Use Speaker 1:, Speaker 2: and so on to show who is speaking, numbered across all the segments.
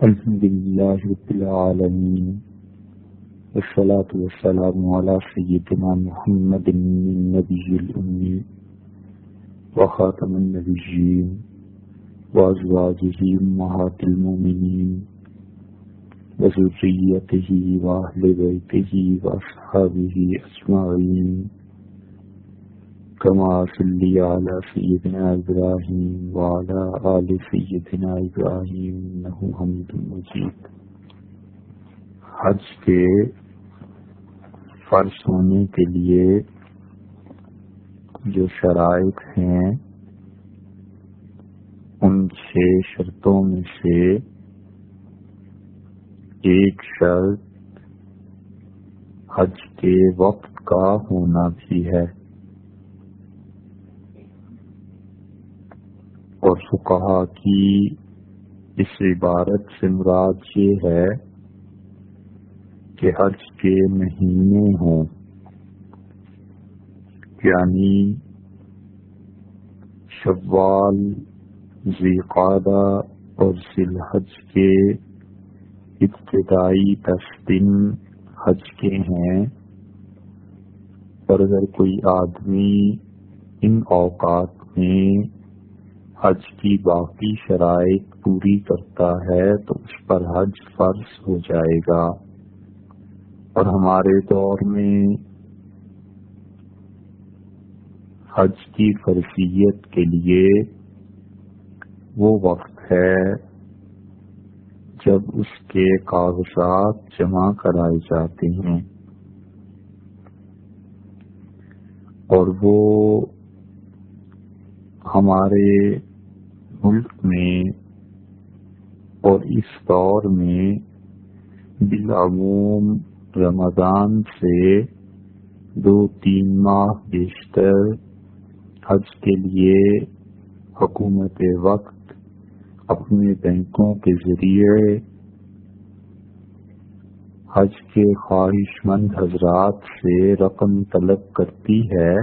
Speaker 1: الحمد للہ رب العالمین والصلاة والسلام علی سیدنا محمد النبی الأمی وخاتم النبیین وازواجہ امہات المؤمنین وذریتہ واہل بیتہ واصحابہ اجمعین کما صلی علی سیدنا ابراہیم وعلی آل سیدنا ابراہیم انہ حمید مجید۔ حج کے فرض ہونے کے لیے جو شرائط ہیں ان 6 شرطوں میں سے ایک شرط حج کے وقت کا ہونا بھی ہے، اور فقہا کی اس عبارت سے مراد یہ ہے کہ حج کے مہینے ہوں، یعنی شوال، ذی قعدہ اور ذی الحج کے ابتدائی 10 دن حج کے ہیں، اور اگر کوئی آدمی ان اوقات میں حج کی باقی شرائط پوری کرتا ہے تو اس پر حج فرض ہو جائے گا۔ اور ہمارے دور میں حج کی فرضیت کے لیے وہ وقت ہے جب اس کے کاغذات جمع کرائے جاتے ہیں، اور وہ ہمارے ملک میں اور اس دور میں بالعموم رمضان سے 2-3 ماہ بیشتر حج کے لیے حکومت وقت اپنے بینکوں کے ذریعے حج کے خواہش مند حضرات سے رقم طلب کرتی ہے،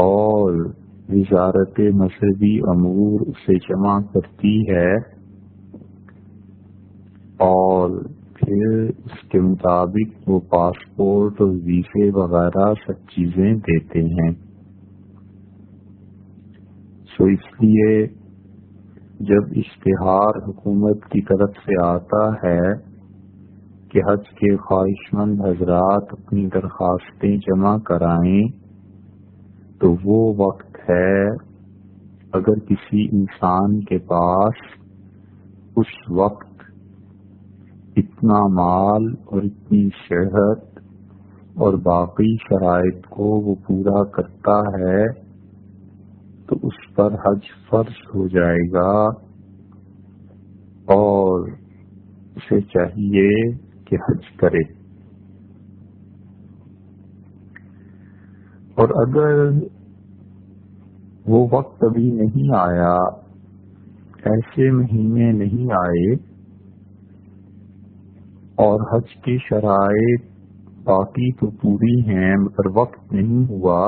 Speaker 1: اور وزارت مذہبی امور اسے جمع کرتی ہے، اور پھر اس کے مطابق وہ پاسپورٹ اور ویزے وغیرہ سب چیزیں دیتے ہیں۔ سو اس لیے جب اشتہار حکومت کی طرف سے آتا ہے کہ حج کے خواہش مند حضرات اپنی درخواستیں جمع کرائیں، تو وہ وقت ہے اگر کسی انسان کے پاس اس وقت اتنا مال اور اتنی صحت اور باقی شرائط کو وہ پورا کرتا ہے تو اس پر حج فرض ہو جائے گا، اور اسے چاہیے کہ حج کرے۔ اور اگر وہ وقت ابھی نہیں آیا، ایسے مہینے نہیں آئے اور حج کی شرائط باقی تو پوری ہیں مگر وقت نہیں ہوا،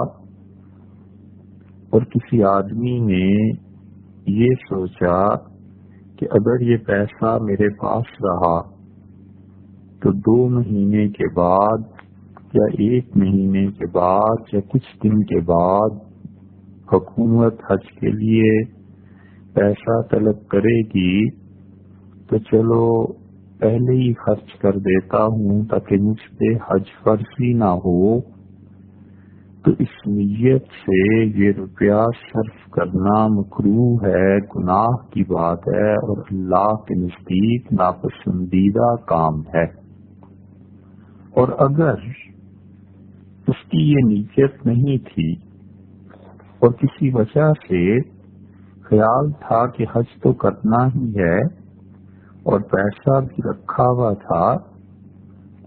Speaker 1: اور کسی آدمی نے یہ سوچا کہ اگر یہ پیسہ میرے پاس رہا تو 2 مہینے کے بعد یا 1 مہینے کے بعد یا کچھ دن کے بعد حکومت حج کے لیے پیسہ طلب کرے گی، تو چلو پہلے ہی خرچ کر دیتا ہوں تاکہ مجھ پہ حج فرض ہی نہ ہو، تو اس نیت سے یہ روپیہ صرف کرنا مکروہ ہے، گناہ کی بات ہے، اور اللہ کے نزدیک ناپسندیدہ کام ہے۔ اور اگر اس کی یہ نیت نہیں تھی اور کسی وجہ سے خیال تھا کہ حج تو کرنا ہی ہے اور پیسہ بھی رکھا ہوا تھا،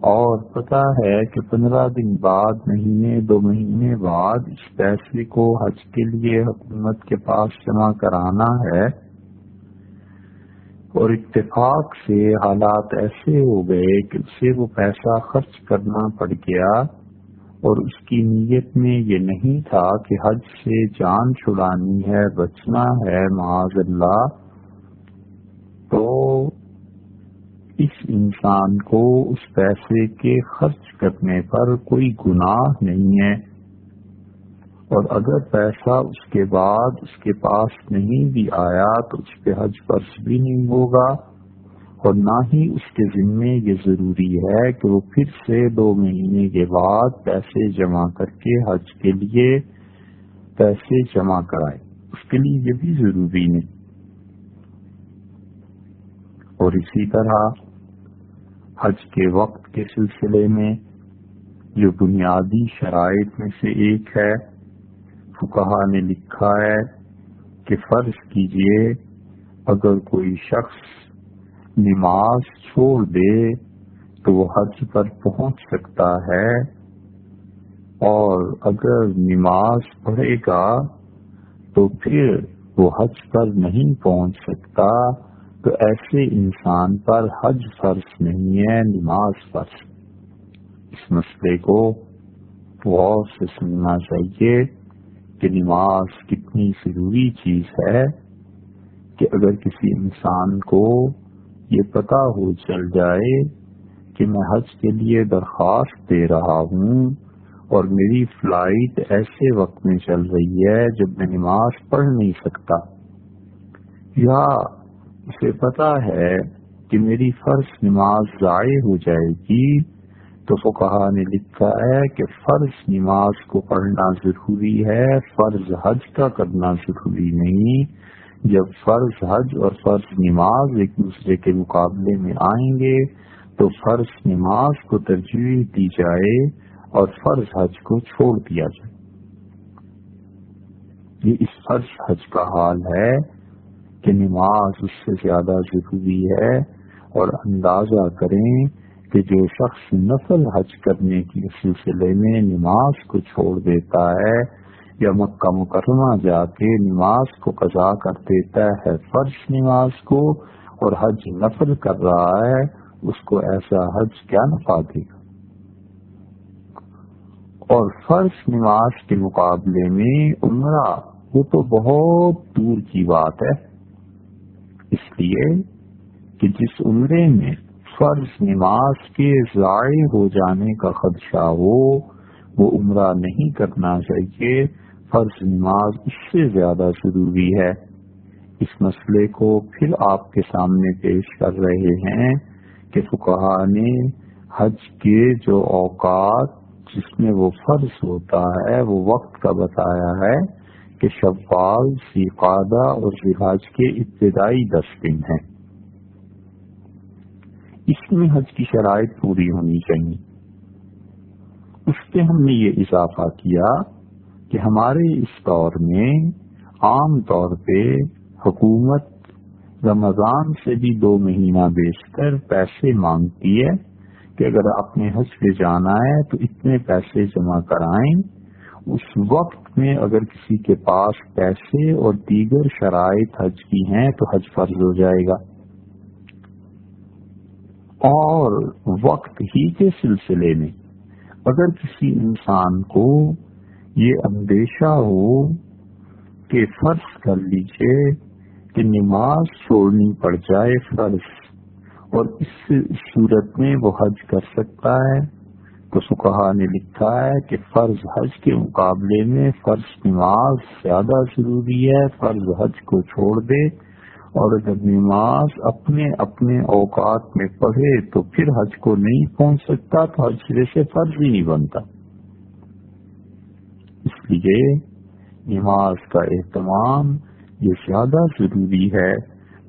Speaker 1: اور پتہ ہے کہ 15 دن بعد، مہینے 2 مہینے بعد اس پیسے کو حج کے لیے حکومت کے پاس جمع کرانا ہے، اور اتفاق سے حالات ایسے ہو گئے کہ اسے وہ پیسہ خرچ کرنا پڑ گیا، اور اس کی نیت میں یہ نہیں تھا کہ حج سے جان چھڑانی ہے، بچنا ہے معاذ اللہ، تو اس انسان کو اس پیسے کے خرچ کرنے پر کوئی گناہ نہیں ہے، اور اگر پیسہ اس کے بعد اس کے پاس نہیں بھی آیا تو اس پہ حج فرض بھی نہیں ہوگا، اور نہ ہی اس کے ذمے یہ ضروری ہے کہ وہ پھر سے 2 مہینے کے بعد پیسے جمع کر کے حج کے لیے پیسے جمع کرائے، اس کے لیے یہ بھی ضروری نہیں۔ اور اسی طرح حج کے وقت کے سلسلے میں جو بنیادی شرائط میں سے ایک ہے، فقہا نے لکھا ہے کہ فرض کیجئے اگر کوئی شخص نماز چھوڑ دے تو وہ حج پر پہنچ سکتا ہے، اور اگر نماز پڑھے گا تو پھر وہ حج پر نہیں پہنچ سکتا، تو ایسے انسان پر حج فرض نہیں ہے، نماز فرض۔ اس مسئلے کو غور سے سننا چاہیے کہ نماز کتنی ضروری چیز ہے، کہ اگر کسی انسان کو یہ پتہ ہو چل جائے کہ میں حج کے لیے درخواست دے رہا ہوں اور میری فلائٹ ایسے وقت میں چل رہی ہے جب میں نماز پڑھ نہیں سکتا، یا اسے پتہ ہے کہ میری فرض نماز ضائع ہو جائے گی، تو فقہا نے لکھا ہے کہ فرض نماز کو پڑھنا ضروری ہے، فرض حج کا کرنا ضروری نہیں۔ جب فرض حج اور فرض نماز ایک دوسرے کے مقابلے میں آئیں گے تو فرض نماز کو ترجیح دی جائے اور فرض حج کو چھوڑ دیا جائے۔ یہ اس فرض حج کا حال ہے کہ نماز اس سے زیادہ ضروری ہے، اور اندازہ کریں کہ جو شخص نفل حج کرنے کے سلسلے میں نماز کو چھوڑ دیتا ہے، یا مکہ مکرمہ جا کے نماز کو قضا کر دیتا ہے فرض نماز کو، اور حج نفل کر رہا ہے، اس کو ایسا حج کیا نفع دے گا؟ اور فرض نماز کے مقابلے میں عمرہ وہ تو بہت دور کی بات ہے، اس لیے کہ جس عمرے میں فرض نماز کے ضائع ہو جانے کا خدشہ ہو وہ عمرہ نہیں کرنا چاہیے، فرض نماز اس سے زیادہ ضروری ہے۔ اس مسئلے کو پھر آپ کے سامنے پیش کر رہے ہیں کہ فقہا نے حج کے جو اوقات جس میں وہ فرض ہوتا ہے وہ وقت کا بتایا ہے کہ شوال، ذوالقعدہ اور ذوالحج کے ابتدائی 10 دن ہیں، اس میں حج کی شرائط پوری ہونی چاہیے۔ اس پہ ہم نے یہ اضافہ کیا کہ ہمارے اس دور میں عام طور پہ حکومت رمضان سے بھی 2 مہینہ بیشتر پیسے مانگتی ہے کہ اگر آپ نے حج پہ جانا ہے تو اتنے پیسے جمع کرائیں۔ اس وقت میں اگر کسی کے پاس پیسے اور دیگر شرائط حج کی ہیں تو حج فرض ہو جائے گا، اور وقت ہی کے سلسلے میں اگر کسی انسان کو یہ اندیشہ ہو کہ فرض کر لیجئے کہ نماز چھوڑنی پڑ جائے فرض، اور اس صورت میں وہ حج کر سکتا ہے، تو فقہا نے لکھا ہے کہ فرض حج کے مقابلے میں فرض نماز زیادہ ضروری ہے، فرض حج کو چھوڑ دے، اور اگر نماز اپنے اپنے اوقات میں پڑھے تو پھر حج کو نہیں پہنچ سکتا تو حج سرے سے فرض ہی نہیں بنتا۔ اس لیے نماز کا اہتمام یہ زیادہ ضروری ہے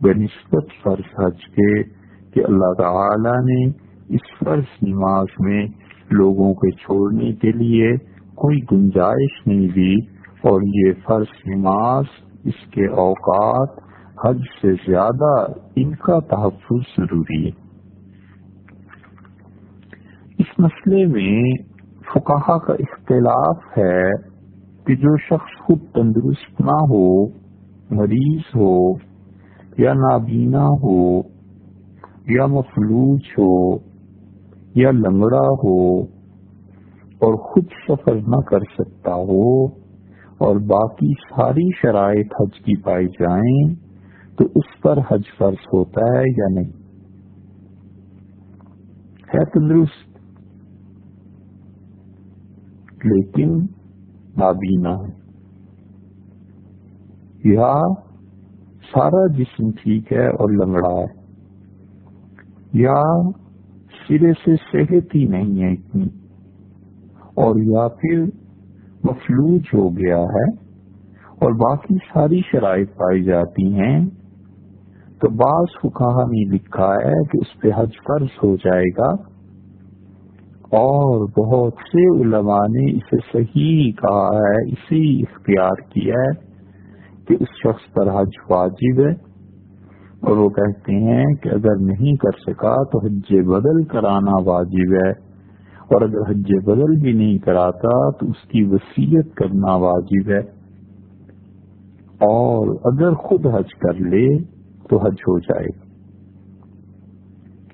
Speaker 1: بنسبت فرض حج کے، کہ اللہ تعالی نے اس فرض نماز میں لوگوں کے چھوڑنے کے لیے کوئی گنجائش نہیں دی، اور یہ فرض نماز اس کے اوقات حج سے زیادہ ان کا تحفظ ضروری ہے۔ اس مسئلے میں فقہا کا اختلاف ہے کہ جو شخص خود تندرست نہ ہو، مریض ہو یا نابینا ہو یا مفلوج ہو یا لنگڑا ہو اور خود سفر نہ کر سکتا ہو اور باقی ساری شرائط حج کی پائی جائیں تو اس پر حج فرض ہوتا ہے یا نہیں؟ ہے تندرست لیکن نابینا ہے، یا سارا جسم ٹھیک ہے اور لنگڑا ہے، یا سرے سے صحت ہی نہیں ہے اتنی، اور یا پھر مفلوج ہو گیا ہے اور باقی ساری شرائط پائی جاتی ہیں، تو بعض فقہا نے لکھا ہے کہ اس پہ حج فرض ہو جائے گا، اور بہت سے علماء نے اسے صحیح کہا ہے، اسی اختیار کیا ہے کہ اس شخص پر حج واجب ہے، اور وہ کہتے ہیں کہ اگر نہیں کر سکا تو حج بدل کرانا واجب ہے، اور اگر حج بدل بھی نہیں کراتا تو اس کی وصیت کرنا واجب ہے، اور اگر خود حج کر لے تو حج ہو جائے گا۔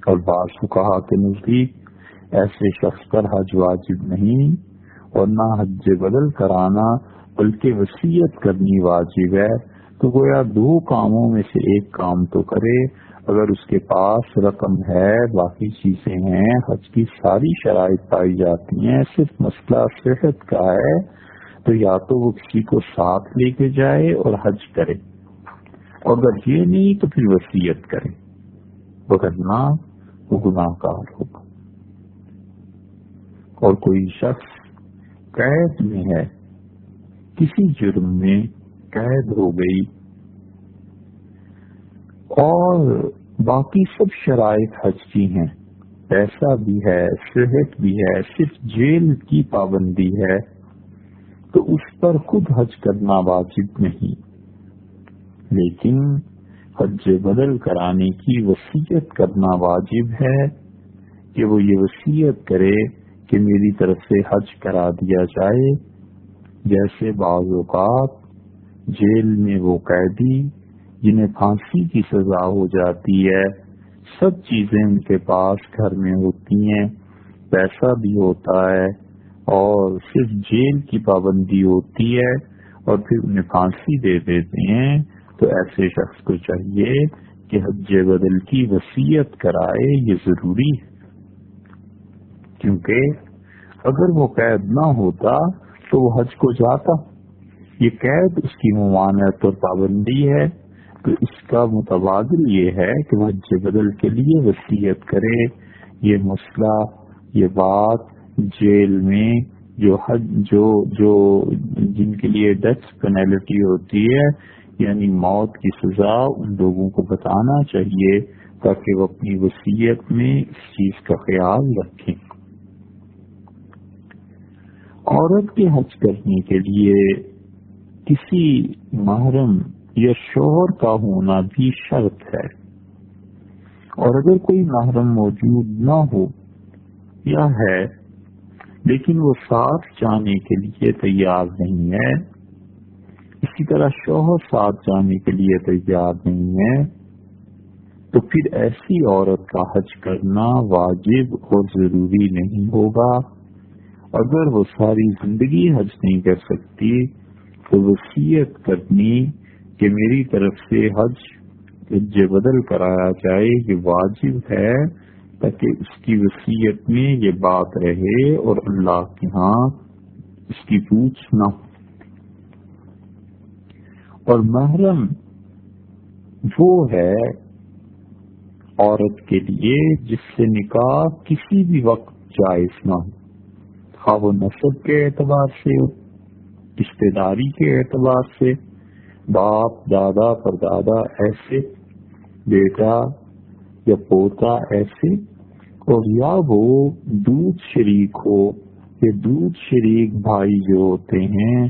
Speaker 1: اور بعض فقہا کے نزدیک ایسے شخص پر حج واجب نہیں، اور نہ حج بدل کرانا بلکہ وصیت کرنی واجب ہے، تو گویا دو کاموں میں سے ایک کام تو کرے۔ اگر اس کے پاس رقم ہے، باقی چیزیں ہیں، حج کی ساری شرائط پائی جاتی ہیں، صرف مسئلہ صحت کا ہے، تو یا تو وہ کسی کو ساتھ لے کے جائے اور حج کرے، اور اگر یہ نہیں تو پھر وصیت کرے، وگرنہ وہ گناہ گار ہوگا۔ اور کوئی شخص قید میں ہے، کسی جرم میں قید ہو گئی، اور باقی سب شرائط حج کی ہیں، پیسہ بھی ہے، صحت بھی ہے، صرف جیل کی پابندی ہے، تو اس پر خود حج کرنا واجب نہیں، لیکن حج بدل کرانے کی وصیت کرنا واجب ہے، کہ وہ یہ وصیت کرے کہ میری طرف سے حج کرا دیا جائے۔ جیسے بعض اوقات جیل میں وہ قیدی جنہیں پھانسی کی سزا ہو جاتی ہے، سب چیزیں ان کے پاس گھر میں ہوتی ہیں، پیسہ بھی ہوتا ہے، اور صرف جیل کی پابندی ہوتی ہے، اور پھر انہیں پھانسی دے دیتے ہیں، تو ایسے شخص کو چاہیے کہ حج بدل کی وصیت کرائے، یہ ضروری ہے، کیونکہ اگر وہ قید نہ ہوتا تو وہ حج کو جاتا۔ یہ قید اس کی ممانعت اور پابندی ہے، تو اس کا متبادل یہ ہے کہ وہ حج بدل کے لیے وصیت کرے۔ یہ مسئلہ، یہ بات جیل میں جو جن کے لیے ڈیتھ پینلٹی ہوتی ہے، یعنی موت کی سزا، ان لوگوں کو بتانا چاہیے تاکہ وہ اپنی وصیت میں اس چیز کا خیال رکھیں۔ عورت کے حج کرنے کے لیے کسی محرم یا شوہر کا ہونا بھی شرط ہے، اور اگر کوئی محرم موجود نہ ہو یا ہے لیکن وہ ساتھ جانے کے لیے تیار نہیں ہے، اسی طرح شوہر ساتھ جانے کے لیے تیار نہیں ہے، تو پھر ایسی عورت کا حج کرنا واجب اور ضروری نہیں ہوگا۔ اگر وہ ساری زندگی حج نہیں کر سکتی تو وصیت کرنی کہ میری طرف سے حج بدل کرایا جائے، یہ واجب ہے، تاکہ اس کی وصیت میں یہ بات رہے اور اللہ کے ہاں اس کی پوچھ نہ ہو۔ اور محرم وہ ہے عورت کے لیے جس سے نکاح کسی بھی وقت جائز نہ ہو، خواہ وہ نسب کے اعتبار سے ہو، رشتے داری کے اعتبار سے، باپ دادا پردادا ایسے، بیٹا یا پوتا ایسے، اور یا وہ دودھ شریک ہو، یا دودھ شریک بھائی جو ہوتے ہیں،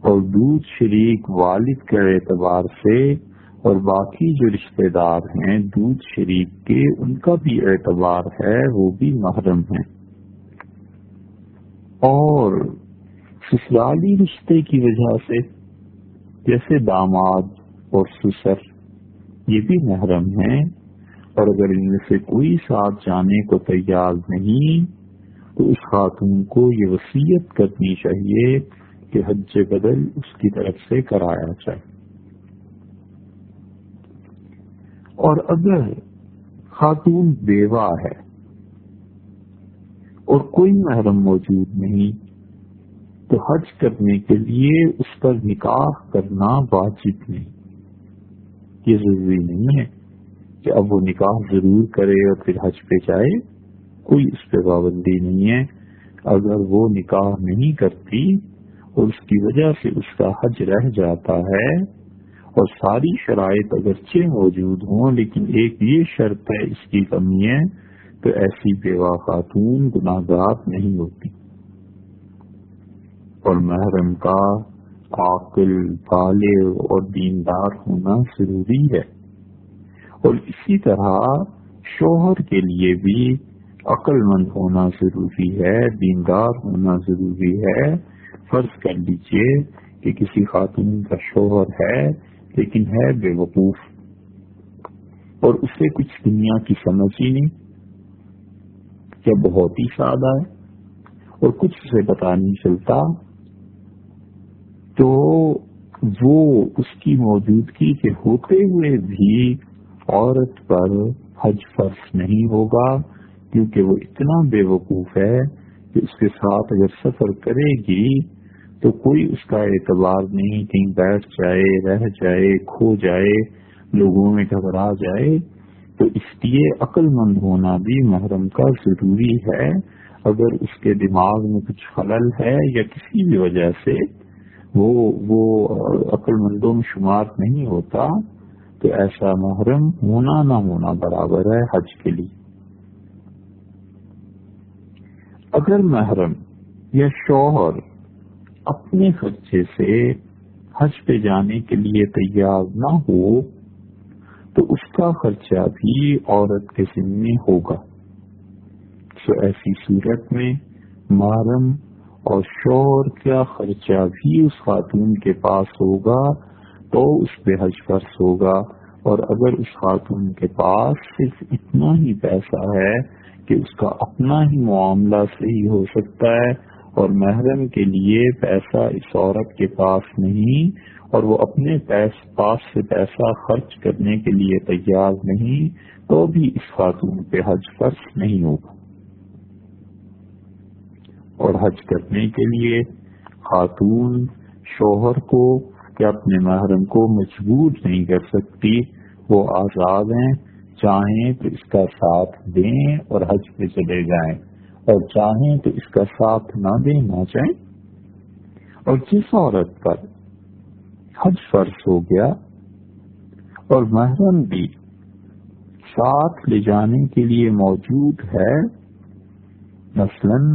Speaker 1: اور دودھ شریک والد کے اعتبار سے، اور باقی جو رشتے دار ہیں دودھ شریک کے، ان کا بھی اعتبار ہے، وہ بھی محرم ہیں۔ اور سسرالی رشتے کی وجہ سے جیسے داماد اور سسر، یہ بھی محرم ہیں، اور اگر ان میں سے کوئی ساتھ جانے کو تیار نہیں تو اس خاتون کو یہ وصیت کرنی چاہیے کہ حج بدل اس کی طرف سے کرایا جائے۔ اور اگر خاتون بیوہ ہے اور کوئی محرم موجود نہیں، تو حج کرنے کے لیے اس پر نکاح کرنا واجب نہیں۔ یہ ضروری نہیں ہے کہ اب وہ نکاح ضرور کرے اور پھر حج پہ جائے، کوئی اس پہ پابندی نہیں ہے۔ اگر وہ نکاح نہیں کرتی اور اس کی وجہ سے اس کا حج رہ جاتا ہے اور ساری شرائط اگرچہ موجود ہوں لیکن ایک یہ شرط ہے اس کی کمی ہے، تو ایسی بیوہ خاتون گناہگار نہیں ہوتی۔ اور محرم کا عاقل، بالغ اور دیندار ہونا ضروری ہے، اور اسی طرح شوہر کے لیے بھی عقل مند ہونا ضروری ہے، دیندار ہونا ضروری ہے۔ فرض کر لیجئے کہ کسی خاتون کا شوہر ہے لیکن ہے بے وقوف اور اسے کچھ دنیا کی سمجھ ہی نہیں، یا بہت ہی سادہ ہے اور کچھ اسے پتہ نہیں چلتا، تو وہ اس کی موجودگی کے ہوتے ہوئے بھی عورت پر حج فرض نہیں ہوگا، کیونکہ وہ اتنا بے وقوف ہے کہ اس کے ساتھ اگر سفر کرے گی تو کوئی اس کا اعتبار نہیں، کہیں بیٹھ جائے، رہ جائے، کھو جائے، لوگوں میں گھبرا جائے۔ تو اس لیے عقل مند ہونا بھی محرم کا ضروری ہے۔ اگر اس کے دماغ میں کچھ خلل ہے یا کسی بھی وجہ سے وہ عقل مندوں میں شمار نہیں ہوتا، تو ایسا محرم ہونا نہ ہونا برابر ہے حج کے لیے۔ اگر محرم یا شوہر اپنے خرچے سے حج پہ جانے کے لیے تیار نہ ہو تو اس کا خرچہ بھی عورت کے ذمہ ہوگا۔ تو ایسی صورت میں محرم اور شوہر کا خرچہ بھی اس خاتون کے پاس ہوگا تو اس پہ حج فرض ہوگا۔ اور اگر اس خاتون کے پاس صرف اتنا ہی پیسہ ہے کہ اس کا اپنا ہی معاملہ صحیح ہو سکتا ہے اور محرم کے لیے پیسہ اس عورت کے پاس نہیں، اور وہ اپنے پاس سے پیسہ خرچ کرنے کے لیے تیار نہیں، تو بھی اس خاتون پہ حج فرض نہیں ہوگا۔ اور حج کرنے کے لیے خاتون شوہر کو کہ اپنے محرم کو مجبور نہیں کر سکتی، وہ آزاد ہیں، چاہیں تو اس کا ساتھ دیں اور حج پہ چلے جائیں، اور چاہیں تو اس کا ساتھ نہ دیں، نہ جائیں۔ اور جس عورت پر حج فرض ہو گیا اور محرم بھی ساتھ لے جانے کے لیے موجود ہے، مثلاً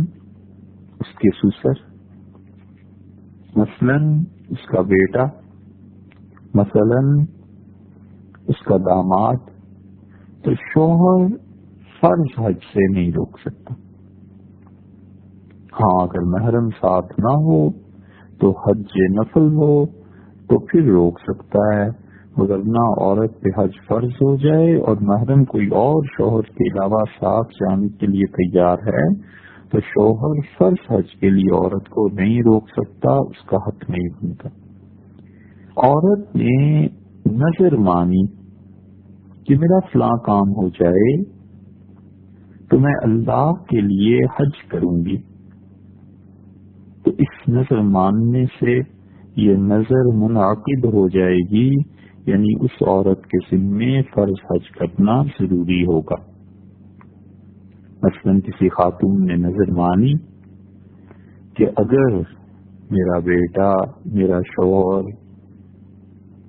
Speaker 1: اس کے سسر، مثلاً اس کا بیٹا، مثلاً اس کا داماد، تو شوہر فرض حج سے نہیں روک سکتا۔ ہاں اگر محرم ساتھ نہ ہو تو حج نفل ہو تو پھر روک سکتا ہے، ورنہ عورت پہ حج فرض ہو جائے اور محرم کوئی اور شوہر کے علاوہ ساتھ جانے کے لیے تیار ہے تو شوہر فرض حج کے لیے عورت کو نہیں روک سکتا، اس کا حق نہیں بنتا۔ عورت نے نظر مانی کہ میرا فلاں کام ہو جائے تو میں اللہ کے لیے حج کروں گی، تو اس نظر ماننے سے یہ نظر منعقد ہو جائے گی، یعنی اس عورت کے ذمے فرض حج کرنا ضروری ہوگا۔ مثلاً کسی خاتون نے نظر مانی کہ اگر میرا بیٹا، میرا شوہر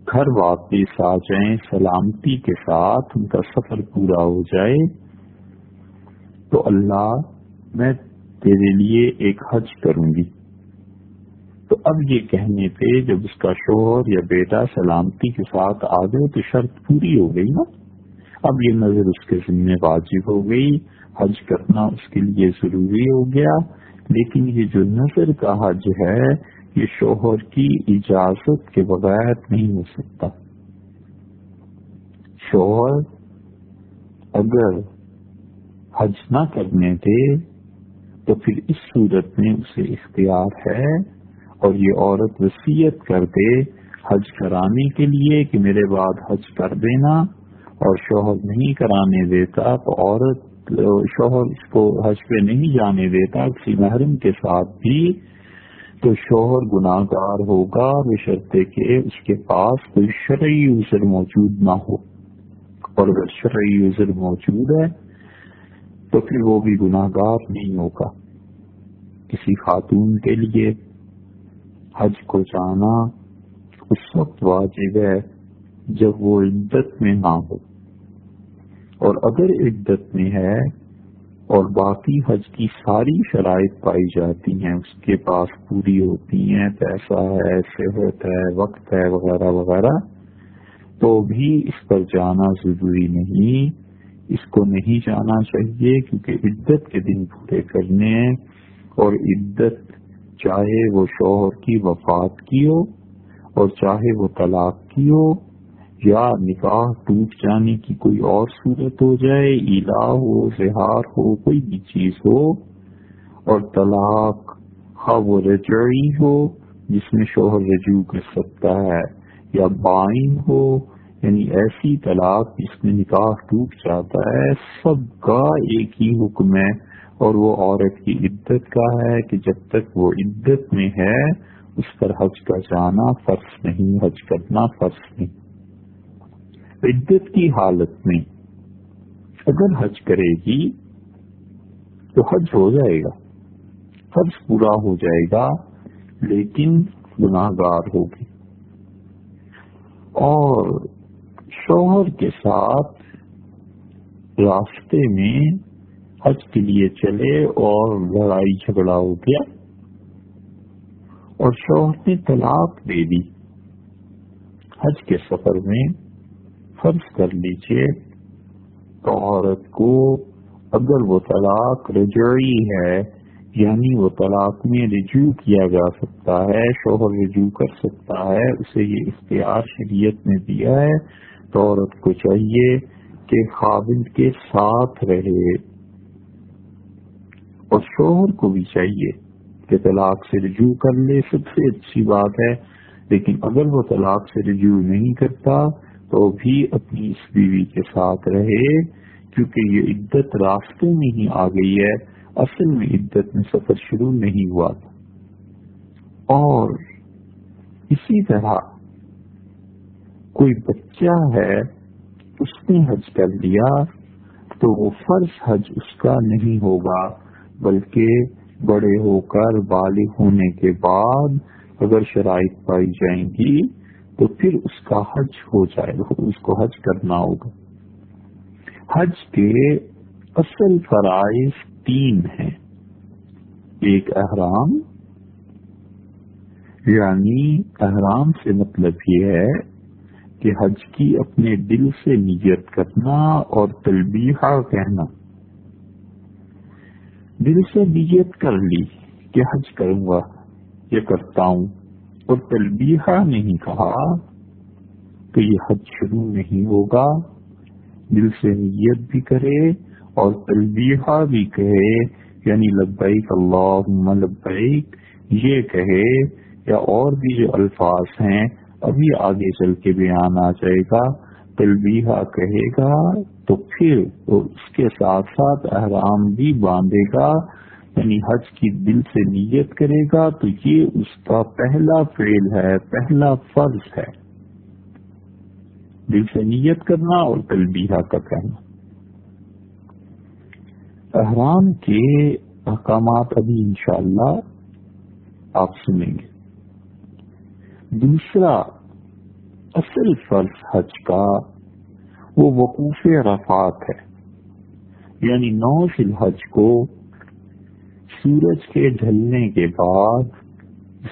Speaker 1: گھر واپس آ جائیں سلامتی کے ساتھ، ان کا سفر پورا ہو جائے، تو اللہ میں تیرے لیے ایک حج کروں گی۔ تو اب یہ کہنے پہ جب اس کا شوہر یا بیٹا سلامتی کے ساتھ آ گئے تو شرط پوری ہو گئی نا، اب یہ نظر اس کے ذمہ واجب ہو گئی، حج کرنا اس کے لیے ضروری ہو گیا۔ لیکن یہ جو نظر کا حج ہے یہ شوہر کی اجازت کے بغیر نہیں ہو سکتا۔ شوہر اگر حج نہ کرنے دے تو پھر اس صورت میں اسے اختیار ہے، اور یہ عورت وصیت کر دے حج کرانے کے لیے کہ میرے بعد حج کر دینا، اور شوہر نہیں کرانے دیتا تو عورت شوہر اس کو حج پہ نہیں جانے دیتا کسی محرم کے ساتھ بھی، تو شوہر گناہ گار ہوگا بشرطے کہ اس کے پاس کوئی شرعی عذر موجود نہ ہو، اور اگر شرعی عذر موجود ہے تو پھر وہ بھی گناہ گار نہیں ہوگا۔ کسی خاتون کے لیے حج کو جانا اس وقت واجب ہے جب وہ عدت میں نہ ہو، اور اگر عدت میں ہے اور باقی حج کی ساری شرائط پائی جاتی ہیں، اس کے پاس پوری ہوتی ہیں، پیسہ ہے، صحت ہے، وقت ہے، وغیرہ وغیرہ، تو بھی اس پر جانا ضروری نہیں، اس کو نہیں جانا چاہیے، کیونکہ عدت کے دن پورے کرنے ہیں، اور عدت چاہے وہ شوہر کی وفات کی ہو اور چاہے وہ طلاق کی ہو یا نکاح ٹوٹ جانے کی کوئی اور صورت ہو جائے، ایلا ہو، زہار ہو، کوئی بھی چیز ہو، اور طلاق خواہ وہ رجعی ہو جس میں شوہر رجوع کر سکتا ہے، یا بائن ہو یعنی ایسی طلاق جس میں نکاح ٹوٹ جاتا ہے، سب کا ایک ہی حکم ہے، اور وہ عورت کی عدت کا ہے کہ جب تک وہ عدت میں ہے اس پر حج کا جانا فرض نہیں، حج کرنا فرض نہیں۔ عدت کی حالت میں اگر حج کرے گی تو حج ہو جائے گا، فرض پورا ہو جائے گا، لیکن گناہ گار ہوگی۔ اور شوہر کے ساتھ راستے میں حج کے لیے چلے اور لڑائی جھگڑا ہو گیا اور شوہر نے طلاق دے دی حج کے سفر میں، فرض کر لیجئے تو عورت کو اگر وہ طلاق رجعی ہے یعنی وہ طلاق میں رجوع کیا جا سکتا ہے، شوہر رجوع کر سکتا ہے، اسے یہ اختیار شریعت نے دیا ہے، تو عورت کو چاہیے کہ خاوند کے ساتھ رہے، اور شوہر کو بھی چاہیے کہ طلاق سے رجوع کر لے، سب سے اچھی بات ہے، لیکن اگر وہ طلاق سے رجوع نہیں کرتا تو بھی اپنی اس بیوی کے ساتھ رہے، کیونکہ یہ عدت راستے میں ہی آ گئی ہے، اصل میں عدت میں سفر شروع نہیں ہوا تھا۔ اور اسی طرح کوئی بچہ ہے اس نے حج کر لیا تو وہ فرض حج اس کا نہیں ہوگا، بلکہ بڑے ہو کر بالغ ہونے کے بعد اگر شرائط پائی جائیں گی تو پھر اس کا حج ہو جائے گا، اس کو حج کرنا ہوگا۔ حج کے اصل فرائض 3 ہیں۔ ایک احرام، یعنی احرام سے مطلب یہ ہے کہ حج کی اپنے دل سے نیت کرنا اور تلبیہ کہنا۔ دل سے نیت کر لی کہ حج کروں گا، یہ کرتا ہوں، اور تلبیہ نہیں کہا تو یہ حج شروع نہیں ہوگا۔ دل سے نیت بھی کرے اور تلبیہ بھی کہے، یعنی لبیک اللہم لبیک یہ کہے، یا اور بھی جو الفاظ ہیں ابھی آگے چل کے بیان آ جائے گا، تلبیہ کہے گا تو پھر وہ اس کے ساتھ ساتھ احرام بھی باندھے گا، یعنی حج کی دل سے نیت کرے گا، تو یہ اس کا پہلا فعل ہے، پہلا فرض ہے، دل سے نیت کرنا اور تلبیہ کا کہنا۔ احرام کے احکامات ابھی انشاءاللہ آپ سنیں گے۔ دوسرا اصل فرض حج کا وہ وقوف عرفات ہے، یعنی 9 ذی الحج کو سورج کے ڈھلنے کے بعد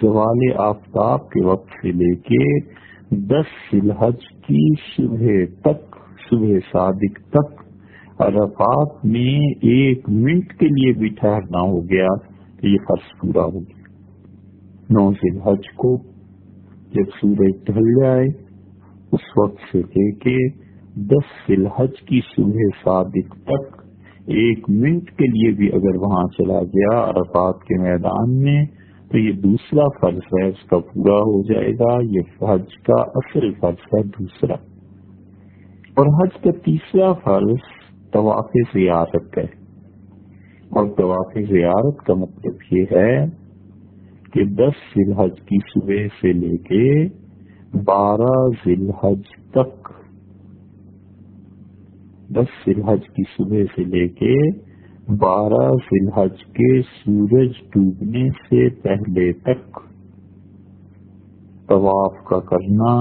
Speaker 1: زوال آفتاب کے وقت سے لے کے 10 ذی الحج کی صبح تک، صبح صادق تک عرفات میں 1 منٹ کے لیے بھی ٹھہرنا ہو گیا تو یہ فرض پورا ہو گیا۔ 9 ذی الحج کو جب سورج ڈھل جائے اس وقت سے لے کے 10 ذی الحج کی صبح صادق تک 1 منٹ کے لیے بھی اگر وہاں چلا گیا عرفات کے میدان میں تو یہ دوسرا فرض ہے، اس کا پورا ہو جائے گا، یہ حج کا اصل فرض ہے دوسرا۔ اور حج کا تیسرا فرض طواف زیارت ہے، اور طواف زیارت کا مطلب یہ ہے کہ 10 ذی الحج کی صبح سے لے کے 12 ذی الحج تک، 10 ذی الحج کی صبح سے لے کے 12 ذی الحج کے سورج ڈوبنے سے پہلے تک طواف کا کرنا،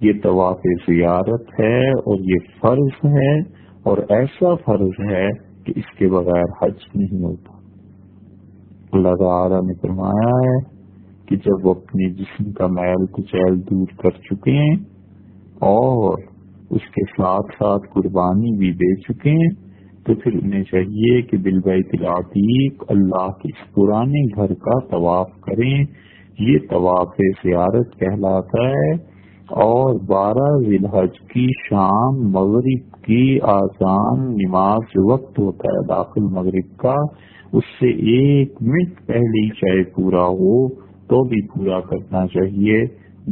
Speaker 1: یہ طواف زیارت ہے، اور یہ فرض ہے، اور ایسا فرض ہے کہ اس کے بغیر حج نہیں ہوتا۔ اللہ تعالی نے فرمایا ہے کہ جب وہ اپنے جسم کا میل کچیل دور کر چکے ہیں اور اس کے ساتھ ساتھ قربانی بھی دے چکے ہیں، تو پھر انہیں چاہیے کہ بالبیت العتیق اللہ کے اس پرانے گھر کا طواف کریں۔ یہ طواف زیارت کہلاتا ہے، اور 12 ذی الحج کی شام مغرب کی آذان نماز جو وقت ہوتا ہے داخل مغرب کا، اس سے 1 منٹ پہلے ہی چاہے پورا ہو تو بھی پورا کرنا چاہیے۔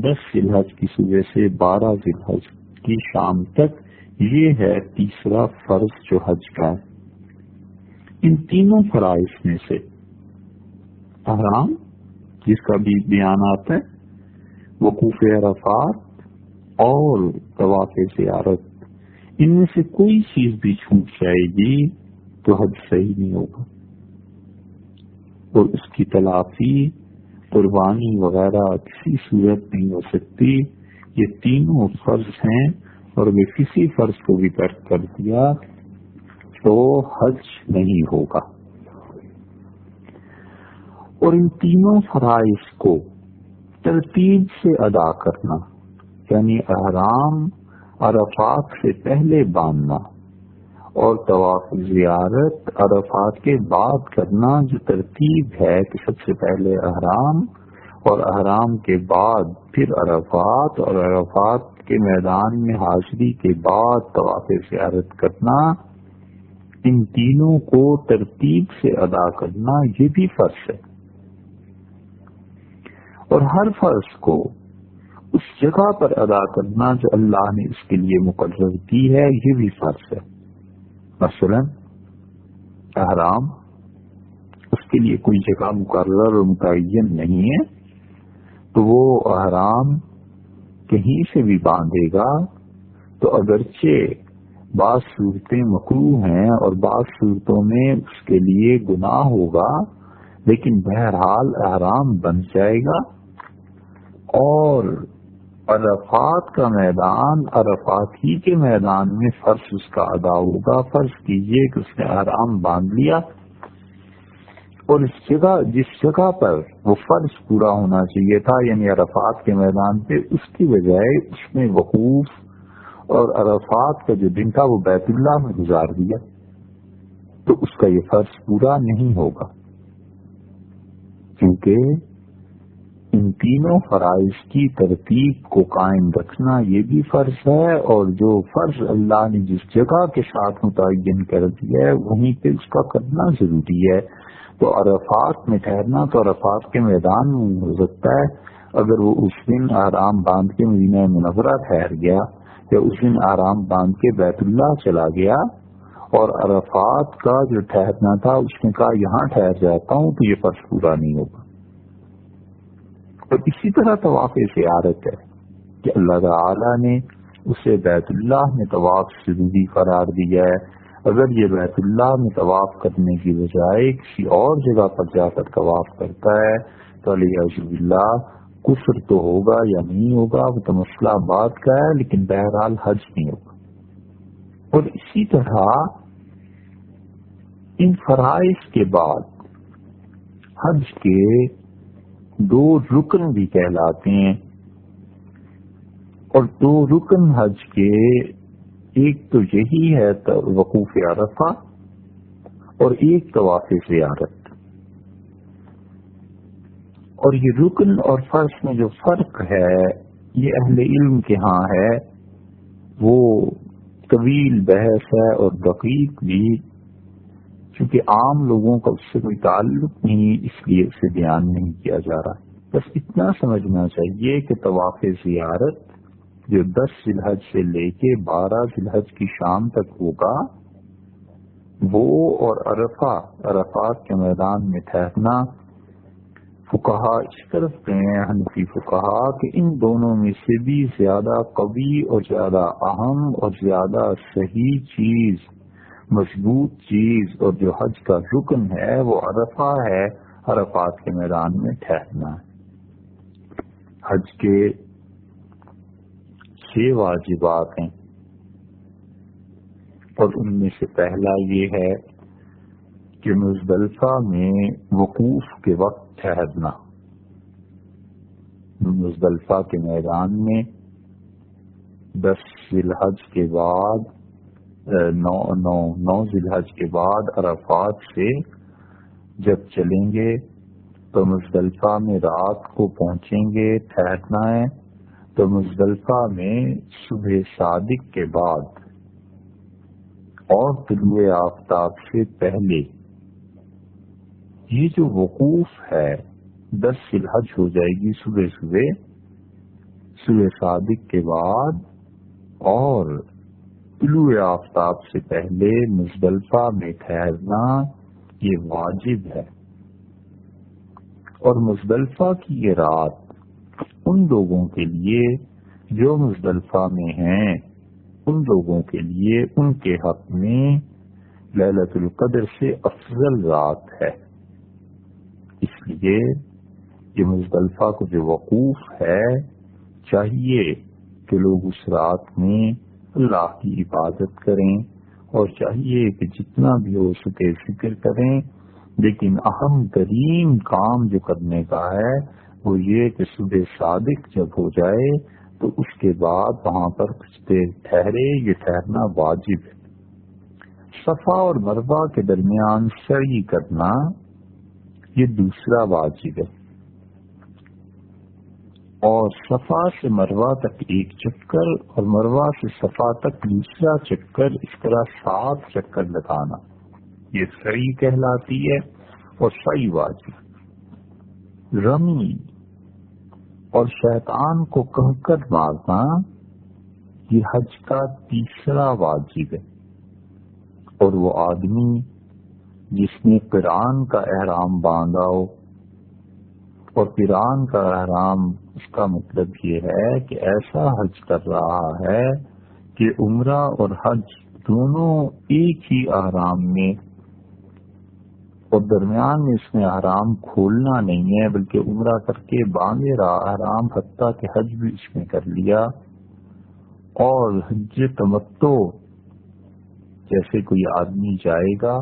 Speaker 1: 10 ذی الحج کی صبح سے 12 ذی الحج کی شام تک، یہ ہے تیسرا فرض جو حج کا ہے۔ ان تینوں فرائض میں سے احرام، جس کا بھی بیان آتا ہے، وقوف عرفات اور طواف زیارت، ان میں سے کوئی چیز بھی چھوٹ جائے گی تو حج صحیح نہیں ہوگا، اور اس کی تلافی قربانی وغیرہ کسی صورت نہیں ہو سکتی۔ یہ تینوں فرض ہیں، اور اگر کسی فرض کو بھی ترک کر دیا تو حج نہیں ہوگا۔ اور ان تینوں فرائض کو ترتیب سے ادا کرنا، یعنی احرام عرفات سے پہلے باندھنا، اور طواف زیارت عرفات کے بعد کرنا، جو ترتیب ہے کہ سب سے پہلے احرام، اور احرام کے بعد پھر عرفات، اور عرفات کے میدان میں حاضری کے بعد طواف زیارت کرنا، ان تینوں کو ترتیب سے ادا کرنا یہ بھی فرض ہے۔ اور ہر فرض کو اس جگہ پر ادا کرنا جو اللہ نے اس کے لیے مقرر کی ہے، یہ بھی فرض ہے۔ مثلا احرام، اس کے لیے کوئی جگہ مقرر اور متعین نہیں ہے، تو وہ احرام کہیں سے بھی باندھے گا تو اگرچہ بعض صورتیں مکروہ ہیں اور بعض صورتوں میں اس کے لیے گناہ ہوگا، لیکن بہرحال احرام بن جائے گا، اور عرفات کا میدان، عرفات ہی کے میدان میں فرض اس کا ادا ہوگا۔ فرض کیجئے کہ اس نے احرام باندھ لیا، اور اس جگہ، جس جگہ پر وہ فرض پورا ہونا چاہیے تھا، یعنی عرفات کے میدان پہ، اس کی بجائے اس نے وقوف اور عرفات کا جو دن تھا وہ بیت اللہ میں گزار دیا، تو اس کا یہ فرض پورا نہیں ہوگا، کیونکہ ان تینوں فرائض کی ترتیب کو قائم رکھنا یہ بھی فرض ہے، اور جو فرض اللہ نے جس جگہ کے ساتھ متعین کر دیا ہے وہیں پہ اس کا کرنا ضروری ہے۔ تو عرفات میں ٹھہرنا تو عرفات کے میدان میں ہو سکتا ہے، اگر وہ اس دن آرام باندھ کے مدینہ منورہ ٹھہر گیا، یا اس دن آرام باندھ کے بیت اللہ چلا گیا، اور عرفات کا جو ٹھہرنا تھا اس نے کہا یہاں ٹھہر جاتا ہوں، تو یہ فرض پورا نہیں ہوگا۔ اور اسی طرح طواف زیارت ہے کہ اللہ تعالی نے اسے بیت اللہ میں طواف ضروری قرار دیا ہے۔ اگر یہ بیت اللہ میں طواف کرنے کی بجائے کسی اور جگہ پر جا کر طواف کرتا ہے تو علیہ باللہ کفر تو ہوگا یا نہیں ہوگا وہ تو مسئلہ بات کا ہے، لیکن بہرحال حج نہیں ہوگا۔ اور اسی طرح ان فرائض کے بعد حج کے 2 رکن بھی کہلاتے ہیں، اور 2 رکن حج کے، ایک تو یہی ہے وقوف عرفہ، اور ایک طواف زیارت۔ اور یہ رکن اور فرض میں جو فرق ہے یہ اہل علم کے ہاں ہے، وہ طویل بحث ہے اور دقیق بھی، چونکہ عام لوگوں کا اس سے کوئی تعلق نہیں، اس لیے اسے بیان نہیں کیا جا رہا۔ بس اتنا سمجھنا چاہیے کہ طواف زیارت جو 10 ذی الحج سے لے کے 12 ذی الحج کی شام تک ہوگا، وہ اور عرفات کے میدان میں ٹھہرنا، فقہا اس طرف گئے ہیں حنفی فقہا کہ ان دونوں میں سے بھی زیادہ قوی اور زیادہ اہم اور زیادہ صحیح چیز، مضبوط چیز اور جو حج کا رکن ہے وہ عرفہ ہے، عرفات کے میدان میں ٹھہرنا ہے۔ حج کے 6 واجبات ہیں اور ان میں سے پہلا یہ ہے کہ مزدلفہ میں وقوف کے وقت ٹھہرنا، مزدلفہ کے میدان میں 10 ذی الحج کے بعد 9 ذی الحج کے بعد عرفات سے جب چلیں گے تو مزدلفہ میں رات کو پہنچیں گے، ٹھہرنا ہے، تو مزدلفہ میں صبح صادق کے بعد اور طلوع آفتاب سے پہلے یہ جو وقوف ہے 10 ذی الحج ہو جائے گی صبح صادق کے بعد اور طلوع آفتاب سے پہلے مزدلفہ میں ٹھہرنا یہ واجب ہے۔ اور مزدلفہ کی یہ رات ان لوگوں کے لیے جو مزدلفہ میں ہیں، ان لوگوں کے لیے ان کے حق میں لیلۃ القدر سے افضل رات ہے۔ اس لیے یہ مزدلفہ کو جو وقوف ہے چاہیے کہ لوگ اس رات میں اللہ کی عبادت کریں اور چاہیے کہ جتنا بھی ہو سکے ذکر کریں، لیکن اہم ترین کام جو کرنے کا ہے وہ یہ کہ صبح صادق جب ہو جائے تو اس کے بعد وہاں پر کچھ دیر ٹھہرے، یہ ٹھہرنا واجب ہے۔ صفا اور مروہ کے درمیان سعی کرنا یہ دوسرا واجب ہے، اور صفا سے مروہ تک ایک چکر اور مروہ سے صفا تک دوسرا چکر، اس طرح 7 چکر لگانا یہ سعی کہلاتی ہے اور سعی واجب۔ رمی اور شیطان کو کنکر مارنا یہ حج کا تیسرا واجب ہے، اور وہ آدمی جس نے قران کا احرام باندھا ہو، اور قران کا احرام اس کا مطلب یہ ہے کہ ایسا حج کر رہا ہے کہ عمرہ اور حج دونوں ایک ہی احرام میں، اور درمیان میں اس نے احرام کھولنا نہیں ہے بلکہ عمرہ کر کے باندھے رہا احرام، حتیٰ کہ حج بھی اس میں کر لیا۔ اور حج تمتع جیسے کوئی آدمی جائے گا،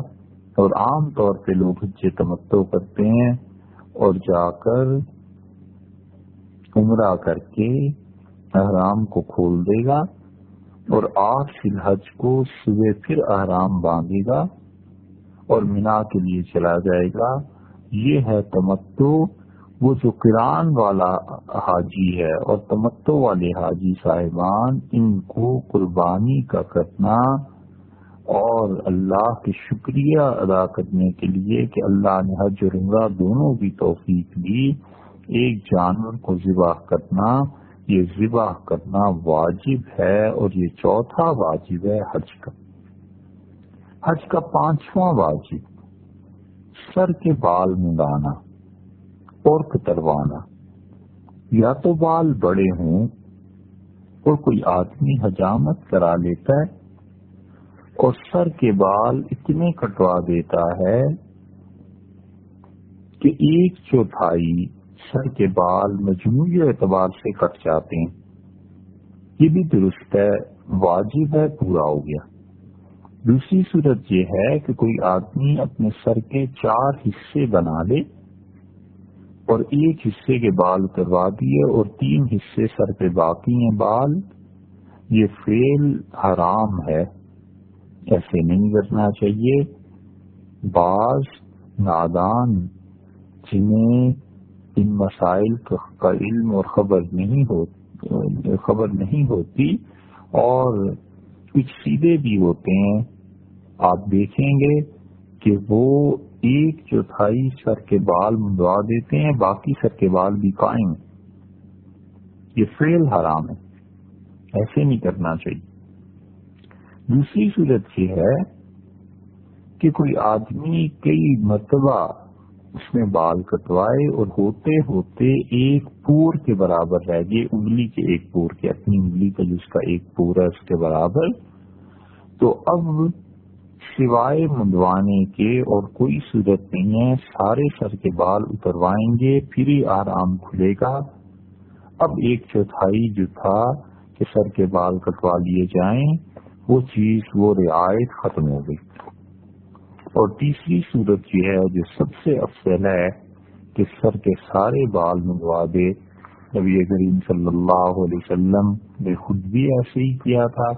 Speaker 1: اور عام طور پہ لوگ حج تمتع کرتے ہیں اور جا کر عمرہ کر کے احرام کو کھول دے گا اور 8 ذی الحج کو صبح پھر احرام باندھے گا اور مینا کے لیے چلا جائے گا۔ یہ ہے تمتع۔ وہ جو قران والا حاجی ہے اور تمتع والے حاجی صاحبان، ان کو قربانی کا کرنا اور اللہ کے شکریہ ادا کرنے کے لیے کہ اللہ نے حج اور عمرہ دونوں کی توفیق دی، ایک جانور کو ذبح کرنا، یہ ذبح کرنا واجب ہے، اور یہ چوتھا واجب ہے حج کا۔ حج کا 5واں واجب سر کے بال منڈانا اور کتروانا۔ یا تو بال بڑے ہوں اور کوئی آدمی حجامت کرا لیتا ہے اور سر کے بال اتنے کٹوا دیتا ہے کہ 1/4 سر کے بال مجموعی اعتبار سے کٹ جاتے ہیں، یہ بھی درست ہے، واجب ہے، پورا ہو گیا۔ دوسری صورت یہ ہے کہ کوئی آدمی اپنے سر کے 4 حصے بنا لے اور ایک حصے کے بال اتروا دیے اور 3 حصے سر پہ باقی ہیں بال، یہ فعل حرام ہے، ایسے نہیں کرنا چاہیے۔ بعض نادان جنہیں ان مسائل کا علم اور خبر نہیں ہوتی اور کچھ سیدھے بھی ہوتے ہیں، آپ دیکھیں گے کہ وہ 1/4 سر کے بال منڈوا دیتے ہیں، باقی سر کے بال بھی قائم، یہ فعل حرام ہے، ایسے نہیں کرنا چاہیے۔ دوسری صورت یہ ہے کہ کوئی آدمی کئی مرتبہ اس میں بال کٹوائے اور ہوتے ہوتے ایک پور کے برابر رہ گئے، انگلی کے ایک پور کے، اپنی انگلی کا جس کا ایک پور ہے اس کے برابر، تو اب سوائے منڈوانے کے اور کوئی صورت نہیں ہے، سارے سر کے بال اتروائیں گے پھر ہی آرام کھلے گا۔ اب ایک چوتھائی جو تھا کہ سر کے بال کٹوا لیے جائیں، وہ چیز وہ رعایت ختم ہو گئی۔ اور تیسری صورت یہ ہے جو سب سے افضل ہے کہ سر کے سارے بال منڈوا دے۔ نبی کریم صلی اللہ علیہ وسلم نے خود بھی ایسے ہی کیا تھا،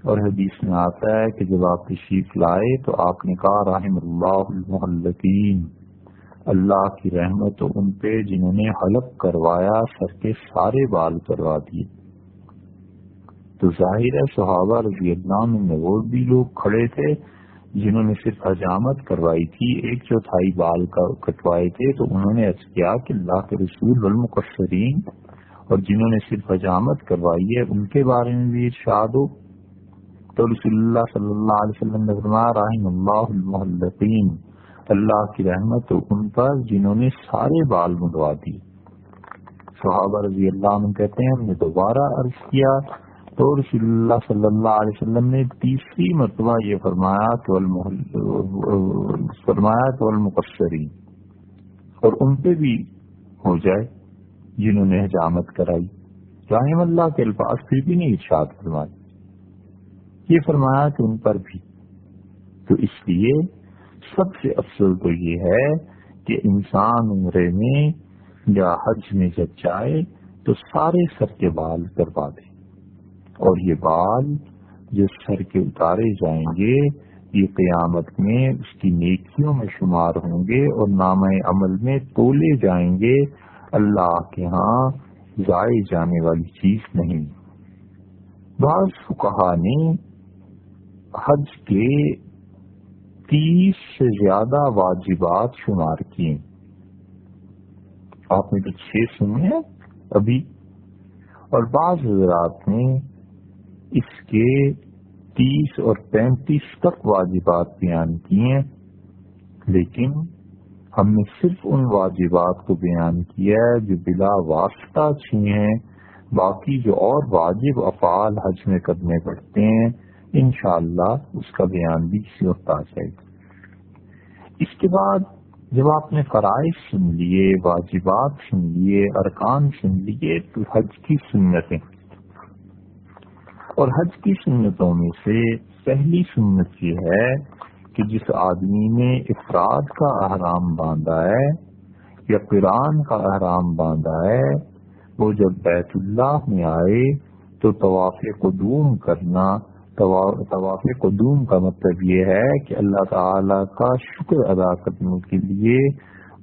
Speaker 1: اور حدیث میں آتا ہے کہ جب آپ تشریف لائے تو آپ نے کہا رحم اللہ المحلقین، اللہ کی رحمت ہو ان پہ جنہوں نے حلق کروایا، سر کے سارے بال کروا دیے۔ تو ظاہر ہے صحابہ رضی اللہ عنہ میں اور بھی لوگ کھڑے تھے جنہوں نے صرف حجامت کروائی تھی، ایک چوتھائی بال کٹوائے تھے، تو انہوں نے عرض کیا کہ اللہ کے رسول والمقصرین، اور جنہوں نے صرف حجامت کروائی ہے ان کے بارے میں بھی ارشاد ہو۔ تو رسول اللہ صلی اللہ علیہ وسلم نے فرمایا رحم اللہ المحلقین، اللہ کی رحمت ہو ان پر جنہوں نے سارے بال منڈوا دیے۔ صحابہ رضی اللہ عنہ کہتے ہیں ہم نے دوبارہ عرض کیا تو رسول اللہ صلی اللہ علیہ وسلم نے تیسری مرتبہ یہ فرمایا کہ المقصرین، اور ان پہ بھی ہو جائے جنہوں نے حجامت کرائی۔ رحم اللہ کے الفاظ پھر بھی نہیں ارشاد فرمائے، یہ فرمایا کہ ان پر بھی۔ تو اس لیے سب سے افضل تو یہ ہے کہ انسان عمرے میں یا حج میں جب جائے تو سارے سر کے بال کروا دے، اور یہ بال جو سر کے اتارے جائیں گے یہ قیامت میں اس کی نیکیوں میں شمار ہوں گے اور نامہ عمل میں تولے جائیں گے، اللہ کے ہاں ضائع جانے والی چیز نہیں۔ بعض فقہا نے حج کے 30 سے زیادہ واجبات شمار کیے، آپ نے تو 6 سنے ہیں ابھی، اور بعض حضرات نے اس کے 30 اور 35 تک واجبات بیان کیے ہیں، لیکن ہم نے صرف ان واجبات کو بیان کیا ہے جو بلا واسطہ اچھی ہیں، باقی جو اور واجب افعال حج میں کرنے پڑتے ہیں انشاءاللہ اس کا بیان بھی کسی وقت آ جائے گا۔ اس کے بعد جب آپ نے فرائض سن لیے، واجبات سن لیے، ارکان سن لیے، تو حج کی سنتیں، اور حج کی سنتوں میں سے پہلی سنت یہ ہے کہ جس آدمی نے افراد کا احرام باندھا ہے یا قران کا احرام باندھا ہے، وہ جب بیت اللہ میں آئے تو طواف قدوم کرنا۔ طواف قدوم کا مطلب یہ ہے کہ اللہ تعالی کا شکر ادا کرنے کے لیے،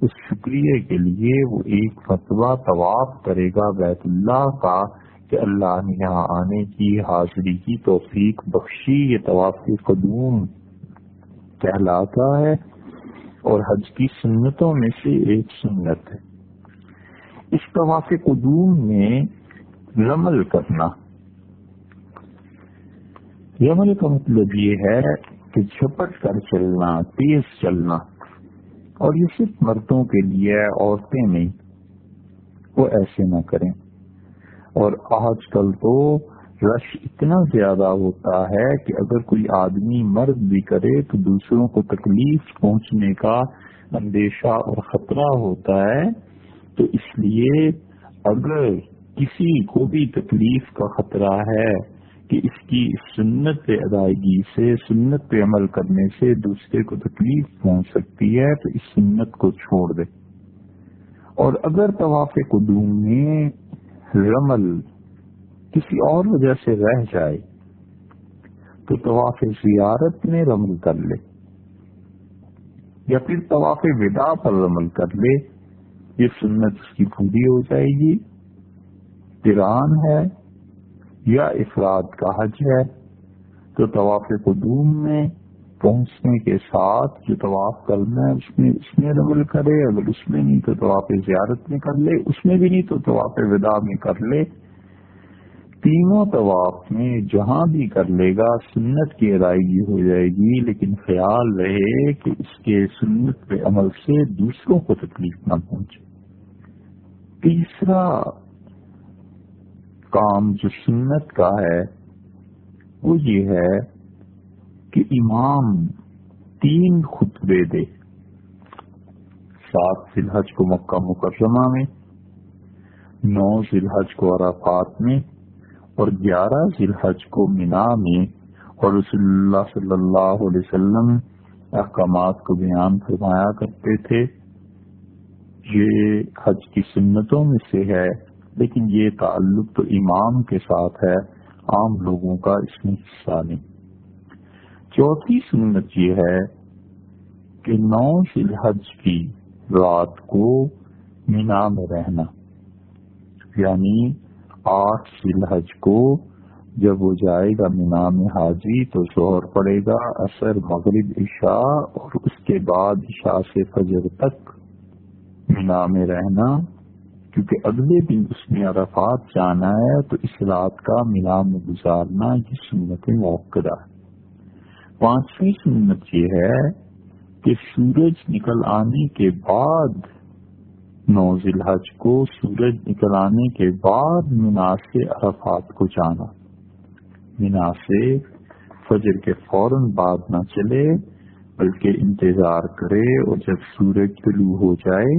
Speaker 1: اس شکریہ کے لیے وہ ایک مرتبہ طواف کرے گا بیت اللہ کا کہ اللہ نے یہاں آنے کی، حاضری کی توفیق بخشی۔ یہ طواف قدوم کہلاتا ہے اور حج کی سنتوں میں سے ایک سنت ہے۔ اس طواف قدوم میں رمل کرنا، رمل کا مطلب یہ ہے کہ جھپٹ کر چلنا، تیز چلنا، اور یہ صرف مردوں کے لیے ہے، عورتیں نہیں، وہ ایسے نہ کریں۔ اور آج کل تو رش اتنا زیادہ ہوتا ہے کہ اگر کوئی آدمی مرد بھی کرے تو دوسروں کو تکلیف پہنچنے کا اندیشہ اور خطرہ ہوتا ہے، تو اس لیے اگر کسی کو بھی تکلیف کا خطرہ ہے کہ اس کی سنت پہ ادائیگی سے، سنت پہ عمل کرنے سے دوسرے کو تکلیف پہنچ سکتی ہے، تو اس سنت کو چھوڑ دے۔ اور اگر طواف قدوم میں رمل کسی اور وجہ سے رہ جائے تو طواف زیارت میں رمل کر لے، یا پھر طواف وداع پر رمل کر لے، یہ سنت اس کی پوری ہو جائے گی۔ قران ہے یا افراد کا حج ہے تو طواف قدوم میں پہنچنے کے ساتھ جو طواف کرنا ہے اس میں رمل کرے، اگر اس میں نہیں تو طواف زیارت میں کر لے، اس میں بھی نہیں تو طواف وداع میں کر لے۔ تینوں طواف میں جہاں بھی کر لے گا سنت کی ادائیگی ہو جائے گی، لیکن خیال رہے کہ اس کے سنت پہ عمل سے دوسروں کو تکلیف نہ پہنچے۔ تیسرا کام جو سنت کا ہے وہ یہ ہے کہ امام 3 خطبے دے، 7 ذی الحج کو مکہ مکرمہ میں، 9 ذی الحج کو عرفات میں، اور 11 ذی الحج کو منا میں، اور رسول اللہ صلی اللہ علیہ وسلم احکامات کو بیان فرمایا کرتے تھے۔ یہ حج کی سنتوں میں سے ہے، لیکن یہ تعلق تو امام کے ساتھ ہے، عام لوگوں کا اس میں حصہ نہیں۔ چوتھی سنت یہ ہے کہ 9 ذی الحج کی رات کو منا میں رہنا، یعنی 8 ذی الحج کو جب وہ جائے گا منا میں حاجی تو ظہر پڑے گا، عصر، مغرب، عشاء، اور اس کے بعد عشاء سے فجر تک منا میں رہنا، کیونکہ اگلے دن اس نے عرفات جانا ہے، تو اس رات کا منا میں گزارنا یہ سنت موقدہ ہے۔ 5ویں سنت یہ ہے کہ سورج نکل آنے کے بعد 9 ذی الحج کو سورج نکل آنے کے بعد منا سے عرفات کو جانا، منا سے فجر کے فوراً بعد نہ چلے بلکہ انتظار کرے، اور جب سورج طلوع ہو جائے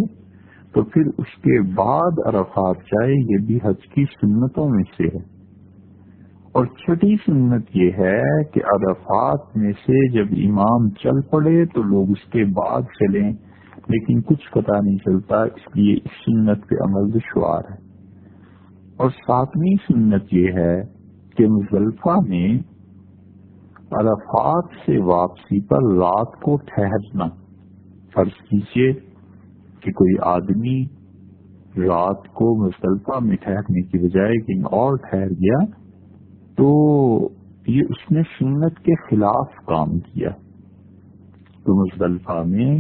Speaker 1: تو پھر اس کے بعد عرفات جائے۔ یہ بھی حج کی سنتوں میں سے ہے۔ اور 6ٹھی سنت یہ ہے کہ عرفات میں سے جب امام چل پڑے تو لوگ اس کے بعد چلیں، لیکن کچھ پتہ نہیں چلتا، اس لیے اس سنت پہ عمل دشوار ہے۔ اور 7ویں سنت یہ ہے کہ مزدلفہ میں عرفات سے واپسی پر رات کو ٹھہرنا۔ فرض کیجئے کہ کوئی آدمی رات کو مزدلفہ میں ٹھہرنے کی بجائے کہیں اور ٹھہر گیا تو یہ اس نے سنت کے خلاف کام کیا۔ تو مزدلفہ میں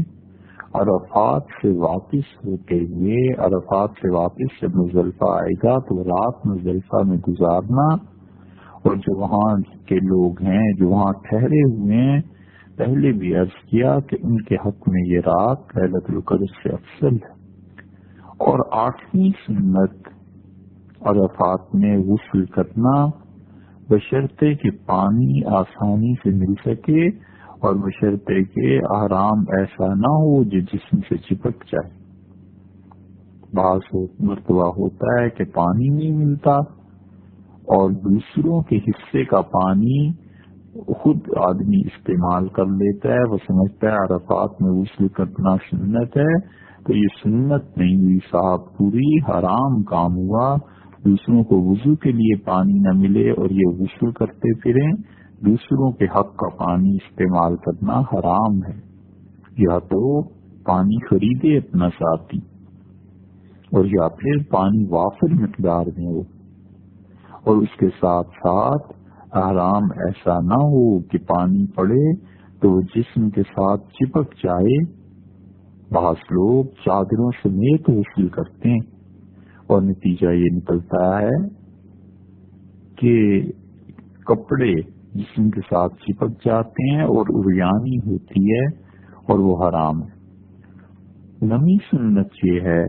Speaker 1: عرفات سے واپس ہوتے ہوئے، عرفات سے واپس جب مزدلفہ آئے گا تو رات مزدلفہ میں گزارنا، اور جو وہاں کے لوگ ہیں جو وہاں ٹھہرے ہوئے ہیں، پہلے بھی عرض کیا کہ ان کے حق میں یہ رات لیلۃ القدر سے افضل ہے۔ اور 8ویں سنت عرفات میں غسل کرنا، بشرطے کہ پانی آسانی سے مل سکے، اور بشرطے کہ احرام ایسا نہ ہو جو جسم سے چپک جائے۔ بعض مرتبہ ہوتا ہے کہ پانی نہیں ملتا اور دوسروں کے حصے کا پانی خود آدمی استعمال کر لیتا ہے، وہ سمجھتا ہے عرفات میں غسل کرنا سنت ہے، تو یہ سنت نہیں ہوئی صاحب، پوری حرام کام ہوا۔ دوسروں کو وضو کے لیے پانی نہ ملے اور یہ غسل کرتے پھریں، دوسروں کے حق کا پانی استعمال کرنا حرام ہے۔ یا تو پانی خریدے اپنا ساتھی، اور یا پھر پانی وافر مقدار میں ہو، اور اس کے ساتھ ساتھ احرام ایسا نہ ہو کہ پانی پڑے تو وہ جسم کے ساتھ چپک جائے۔ بعض لوگ چادروں سمیت غسل کرتے ہیں اور نتیجہ یہ نکلتا ہے کہ کپڑے جسم کے ساتھ چپک جاتے ہیں اور عریانی ہوتی ہے، اور وہ حرام ہے۔ 9ویں سنت یہ ہے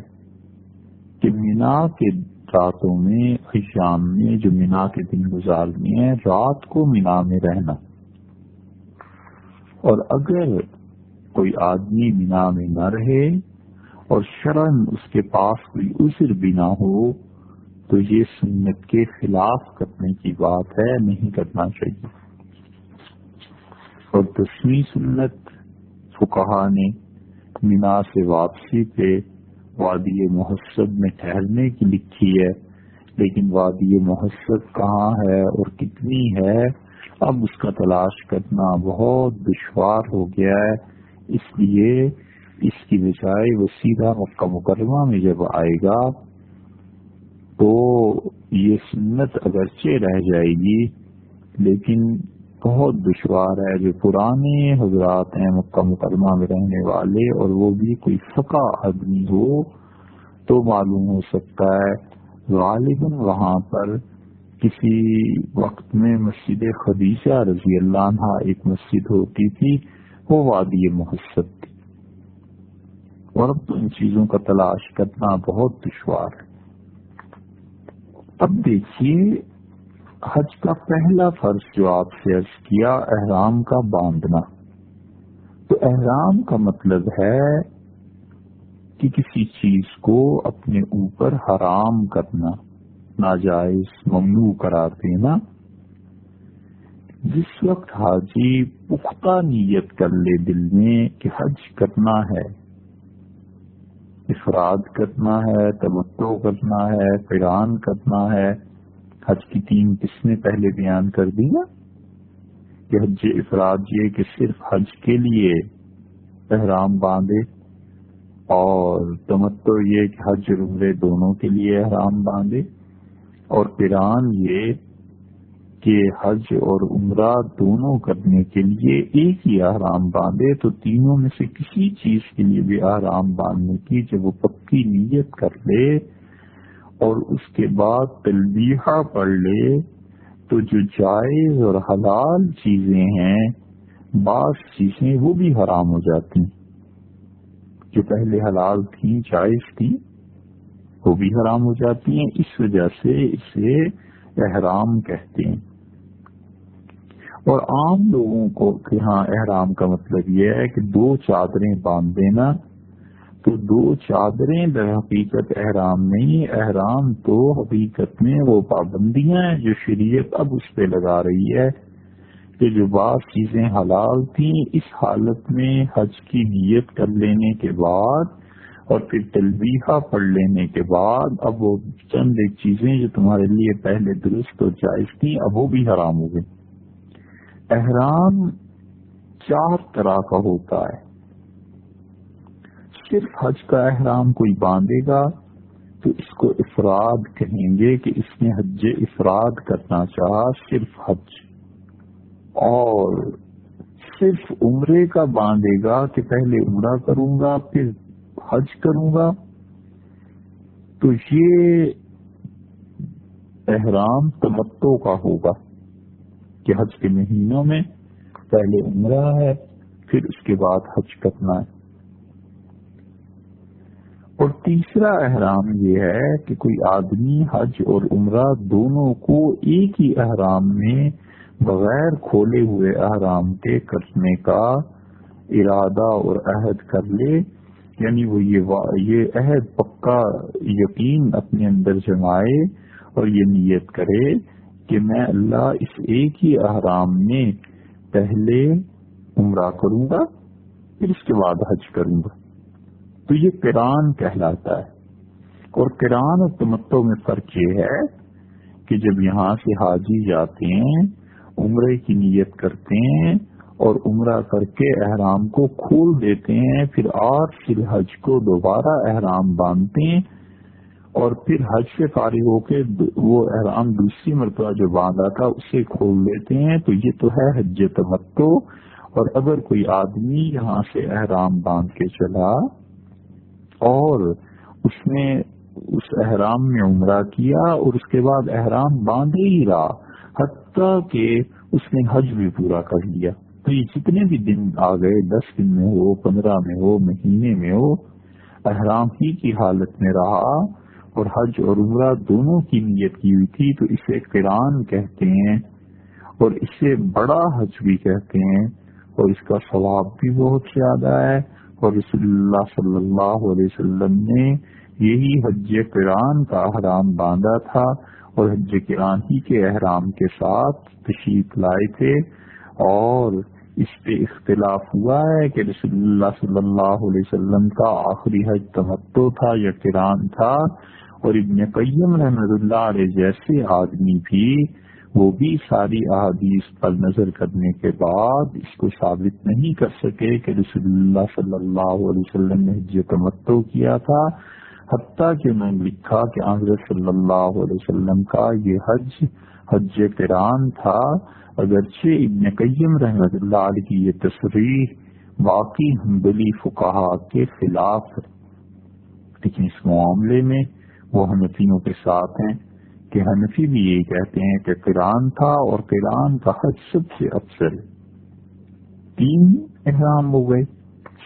Speaker 1: کہ منا کے راتوں میں، ایام میں جو منا کے دن گزارنے ہیں، رات کو منا میں رہنا، اور اگر کوئی آدمی منا میں نہ رہے اور شرعاً اس کے پاس کوئی عذر بھی نہ ہو تو یہ سنت کے خلاف کرنے کی بات ہے، نہیں کرنا چاہیے۔ اور 10ویں سنت فقہا نے منا سے واپسی پہ وادی محسب میں ٹھہرنے کی لکھی ہے، لیکن وادی محسب کہاں ہے اور کتنی ہے اب اس کا تلاش کرنا بہت دشوار ہو گیا ہے، اس لیے اس کی بجائے وہ سیدھا مکہ مکرمہ میں جب آئے گا تو یہ سنت اگرچہ رہ جائے گی لیکن بہت دشوار ہے۔ جو پرانے حضرات ہیں مکہ مکرمہ میں رہنے والے، اور وہ بھی کوئی فقہ آدمی ہو، تو معلوم ہو سکتا ہے غالباً وہاں پر کسی وقت میں مسجد خدیجہ رضی اللہ عنہا ایک مسجد ہوتی تھی، وہ وادی محسب تھی، اور اب تو ان چیزوں کا تلاش کرنا بہت دشوار ہے۔ اب دیکھیے، حج کا پہلا فرض جو آپ سے عرض کیا، احرام کا باندھنا۔ تو احرام کا مطلب ہے کہ کسی چیز کو اپنے اوپر حرام کرنا، ناجائز، ممنوع قرار دینا۔ جس وقت حاجی پختہ نیت کر لے دل میں کہ حج کرنا ہے، افراد کرنا ہے، تمتع کرنا ہے، قران کرنا ہے۔ حج کی 3 قسمیں پہلے بیان کر دی نا، کہ حج افراد یہ کہ صرف حج کے لیے احرام باندھے، اور تمتع یہ کہ حج اور عمرے دونوں کے لیے احرام باندھے، اور قران یہ کہ حج اور عمرہ دونوں کرنے کے لیے ایک ہی احرام باندھے۔ تو تینوں میں سے کسی چیز کے لیے بھی احرام باندھنے کی جب وہ پکی نیت کر لے اور اس کے بعد تلبیہ پڑھ لے، تو جو جائز اور حلال چیزیں ہیں، بعض چیزیں وہ بھی حرام ہو جاتی ہیں، جو پہلے حلال تھیں، جائز تھیں، وہ بھی حرام ہو جاتی ہیں۔ اس وجہ سے اسے احرام کہتے ہیں۔ اور عام لوگوں کو کہ ہاں احرام کا مطلب یہ ہے کہ 2 چادریں باندھ دینا، تو 2 چادریں در حقیقت احرام نہیں۔ احرام تو حقیقت میں وہ پابندیاں ہیں جو شریعت اب اس پہ لگا رہی ہے، کہ جو بعض چیزیں حلال تھیں، اس حالت میں حج کی نیت کر لینے کے بعد اور پھر تلبیہ پڑھ لینے کے بعد اب وہ چند ایک چیزیں جو تمہارے لیے پہلے درست اور جائز تھیں، اب وہ بھی حرام ہو گئی۔ احرام 4 طرح کا ہوتا ہے۔ صرف حج کا احرام کوئی باندھے گا تو اس کو افراد کہیں گے، کہ اس نے حج افراد کرنا چاہا، صرف حج۔ اور صرف عمرے کا باندھے گا کہ پہلے عمرہ کروں گا پھر حج کروں گا، تو یہ احرام تمتع کا ہوگا، کہ حج کے مہینوں میں پہلے عمرہ ہے پھر اس کے بعد حج کرنا ہے۔ اور تیسرا احرام یہ ہے کہ کوئی آدمی حج اور عمرہ دونوں کو ایک ہی احرام میں بغیر کھولے ہوئے احرام کے کرنے کا ارادہ اور عہد کر لے، یعنی وہ یہ عہد پکا یقین اپنے اندر جمائے اور یہ نیت کرے کہ میں اللہ اس ایک ہی احرام میں پہلے عمرہ کروں گا پھر اس کے بعد حج کروں گا، تو یہ قران کہلاتا ہے۔ اور قران اور تمتع میں فرق یہ ہے کہ جب یہاں سے حاجی جاتے ہیں، عمرے کی نیت کرتے ہیں اور عمرہ کر کے احرام کو کھول دیتے ہیں، پھر پھر حج کو دوبارہ احرام باندھتے ہیں، اور پھر حج سے فارغ ہو کے وہ احرام دوسری مرتبہ جو باندھا تھا اسے کھول لیتے ہیں، تو یہ تو ہے حج تمتع۔ اور اگر کوئی آدمی یہاں سے احرام باندھ کے چلا اور اس نے اس احرام میں عمرہ کیا اور اس کے بعد احرام باندھے ہی رہا، حتیٰ کہ اس نے حج بھی پورا کر لیا، تو یہ جتنے بھی دن آ گئے، 10 دن میں ہو، 15 میں ہو، مہینے میں ہو، احرام ہی کی حالت میں رہا اور حج اور عمرہ دونوں کی نیت کی ہوئی تھی، تو اسے قران کہتے ہیں، اور اسے بڑا حج بھی کہتے ہیں، اور اس کا ثواب بھی بہت زیادہ ہے۔ اور رسول اللہ صلی اللہ علیہ وسلم نے یہی حج قران کا احرام باندھا تھا، اور حج قران ہی کے احرام کے ساتھ تشریف لائے تھے۔ اور اس پہ اختلاف ہوا ہے کہ رسول اللہ صلی اللہ علیہ وسلم کا آخری حج تمتع تھا یا قران تھا، اور ابن قیم رحمۃ اللہ علیہ جیسے آدمی بھی وہ بھی ساری احادیث پر نظر کرنے کے بعد اس کو ثابت نہیں کر سکے کہ رسول اللہ صلی اللہ علیہ وسلم نے حج تمتع کیا تھا، حتیٰ کہ انہوں نے لکھا کہ حضرت صلی اللہ علیہ وسلم کا یہ حج قران تھا، اگرچہ ابن قیم رحمۃ اللہ علیہ کی یہ تصریح باقی حنبلی فقہا کے خلاف ہے، لیکن اس معاملے میں وہ حنفیوں کے ساتھ ہیں بلکہ حنفی بھی یہی کہتے ہیں کہ قران تھا، اور قران کا حج سب سے افضل۔ 3 احرام ہو گئے،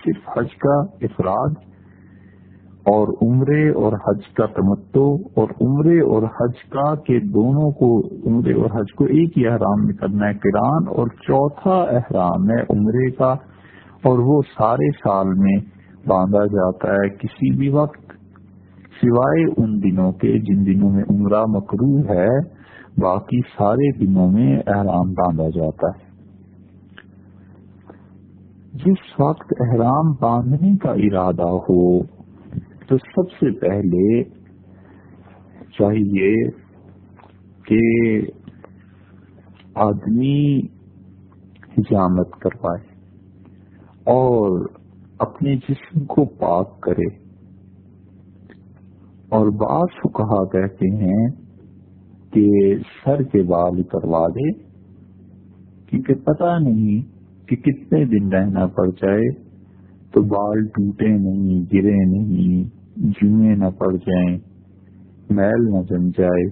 Speaker 1: صرف حج کا افراد اور عمرے اور حج کا تمتع، اور عمرے اور حج کا کہ دونوں کو، عمرے اور حج کو ایک ہی احرام میں کرنا ہے قران، اور چوتھا احرام ہے عمرے کا، اور وہ سارے سال میں باندھا جاتا ہے کسی بھی وقت سوائے ان دنوں کے جن دنوں میں عمرہ مکروہ ہے، باقی سارے دنوں میں احرام باندھا جاتا ہے۔ جس وقت احرام باندھنے کا ارادہ ہو تو سب سے پہلے چاہیے کہ آدمی حجامت کروائے اور اپنے جسم کو پاک کرے، اور بعض فقہا کہتے ہیں کہ سر کے بال اتروا دے، کیونکہ پتہ نہیں کہ کتنے دن رہنا پڑ جائے تو بال ٹوٹے نہیں، گرے نہیں، جوئیں نہ پڑ جائیں، میل نہ جم جائے۔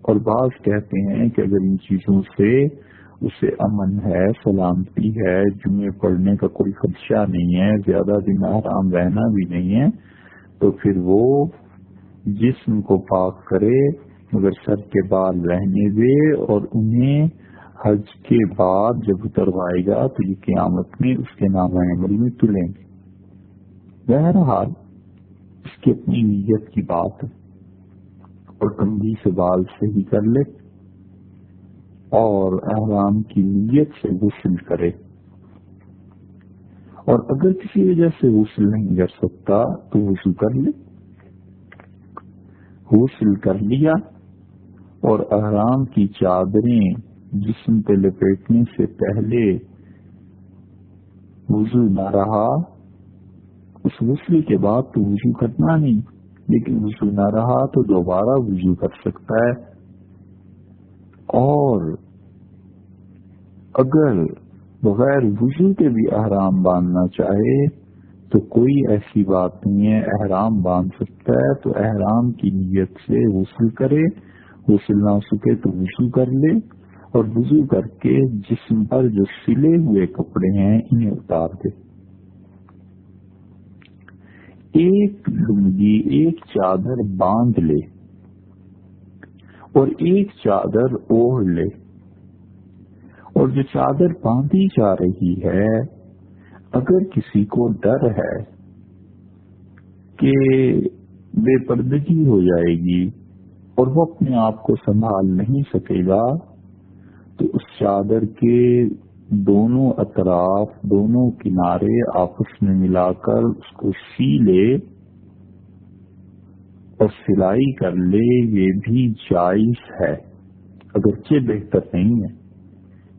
Speaker 1: اور بعض کہتے ہیں کہ اگر ان چیزوں سے اسے امن ہے، سلامتی ہے، جوئیں پڑنے کا کوئی خدشہ نہیں ہے، زیادہ دن آرام رہنا بھی نہیں ہے، تو پھر وہ جسم کو پاک کرے مگر سر کے بال رہنے دے، اور انہیں حج کے بعد جب اتروائے گا تو یہ قیامت میں اس کے نام عمل میں تلیں گے۔ بہرحال اس کی اپنی نیت کی بات ہے، اور کنگھی سے بال صحیح کر لے اور احرام کی نیت سے غسل کرے، اور اگر کسی وجہ سے غسل نہیں کر سکتا تو غسل کر لے۔ غسل کر لیا اور احرام کی چادریں جسم پہ لپیٹنے سے پہلے وضو نہ رہا، اس غسل کے بعد تو وضو کرنا نہیں، لیکن وضو نہ رہا تو دوبارہ وضو کر سکتا ہے۔ اور اگر بغیر وضو کے بھی احرام باندھنا چاہے تو کوئی ایسی بات نہیں ہے، احرام باندھ سکتا ہے، تو احرام کی نیت سے غسل کرے، غسل نہ ہو سکے تو وضو کر لے، اور وضو کر کے جسم پر جو سلے ہوئے کپڑے ہیں انہیں اتار دے۔ ایک لنگی، ایک چادر باندھ لے اور ایک چادر اوڑھ لے، اور جو چادر باندھی جا رہی ہے اگر کسی کو ڈر ہے کہ بے پردگی ہو جائے گی اور وہ اپنے آپ کو سنبھال نہیں سکے گا، تو اس چادر کے دونوں اطراف، دونوں کنارے آپس میں ملا کر اس کو سی لے اور سلائی کر لے، یہ بھی جائز ہے، اگرچہ بہتر نہیں ہے،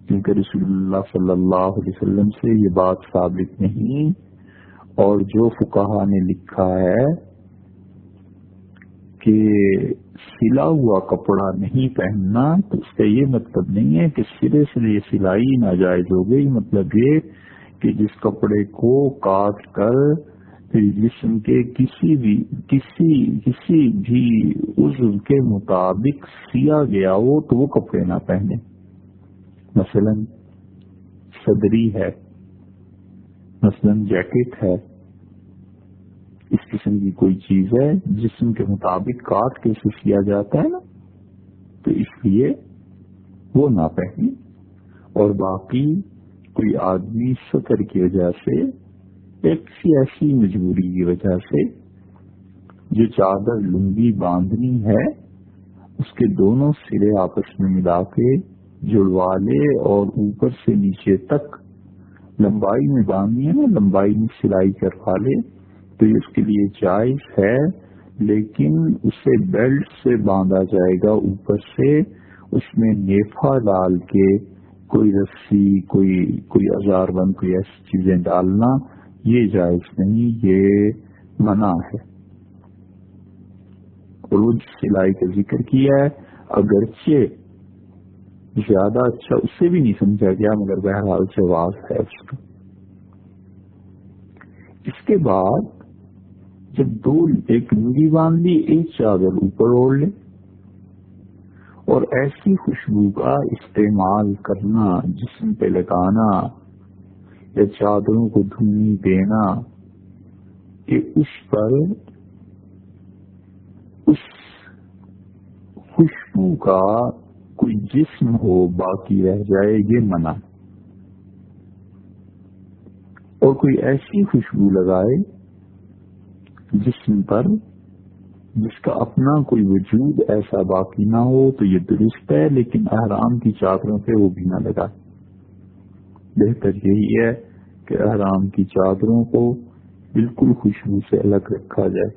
Speaker 1: کیونکہ رسول اللہ صلی اللہ علیہ وسلم سے یہ بات ثابت نہیں، اور جو فقہا نے لکھا ہے کہ سلا ہوا کپڑا نہیں پہننا، تو اس کا یہ مطلب نہیں ہے کہ سرے سے یہ سلائی ناجائز ہو گئی، مطلب یہ کہ جس کپڑے کو کاٹ کر جسم کے کسی بھی عضو کے مطابق سیا گیا ہو تو وہ کپڑے نہ پہنے۔ مثلا صدری ہے، مثلا جیکٹ ہے، اس قسم کی کوئی چیز ہے جسم کے مطابق کاٹ کے اسے سیا جاتا ہے نا، تو اس لیے وہ نہ پہنے۔ اور باقی کوئی آدمی سطر کی وجہ سے، ایک ایسی مجبوری کی وجہ سے جو چادر لنگی باندھنی ہے اس کے دونوں سرے آپس میں ملا کے جڑوا لے اور اوپر سے نیچے تک لمبائی میں باندھنی ہے نا، لمبائی میں سلائی کروا لے، تو یہ اس کے لیے جائز ہے، لیکن اسے بیلٹ سے باندھا جائے گا، اوپر سے اس میں نیفا ڈال کے کوئی رسی، کوئی ہزار بند، کوئی ایسی چیزیں ڈالنا یہ جائز نہیں، یہ منع ہے۔ اور وہ سلائی کا ذکر کیا ہے، اگرچہ زیادہ اچھا اس سے بھی نہیں سمجھا گیا مگر بہرحال جواز ہے اس کا۔ اس کے بعد جب ایک لنگی باندھ لی، ایک چادر اوپر اوڑھ لے، اور ایسی خوشبو کا استعمال کرنا، جسم پہ لگانا یا چادروں کو دھوئی دینا کہ اس پر اس خوشبو کا کوئی جسم ہو باقی رہ جائے، یہ منع۔ اور کوئی ایسی خوشبو لگائے جسم پر جس کا اپنا کوئی وجود ایسا باقی نہ ہو تو یہ درست ہے، لیکن احرام کی چادروں پہ وہ بھی نہ لگائے۔ بہتر یہی ہے کہ احرام کی چادروں کو بالکل خوشبو سے الگ رکھا جائے۔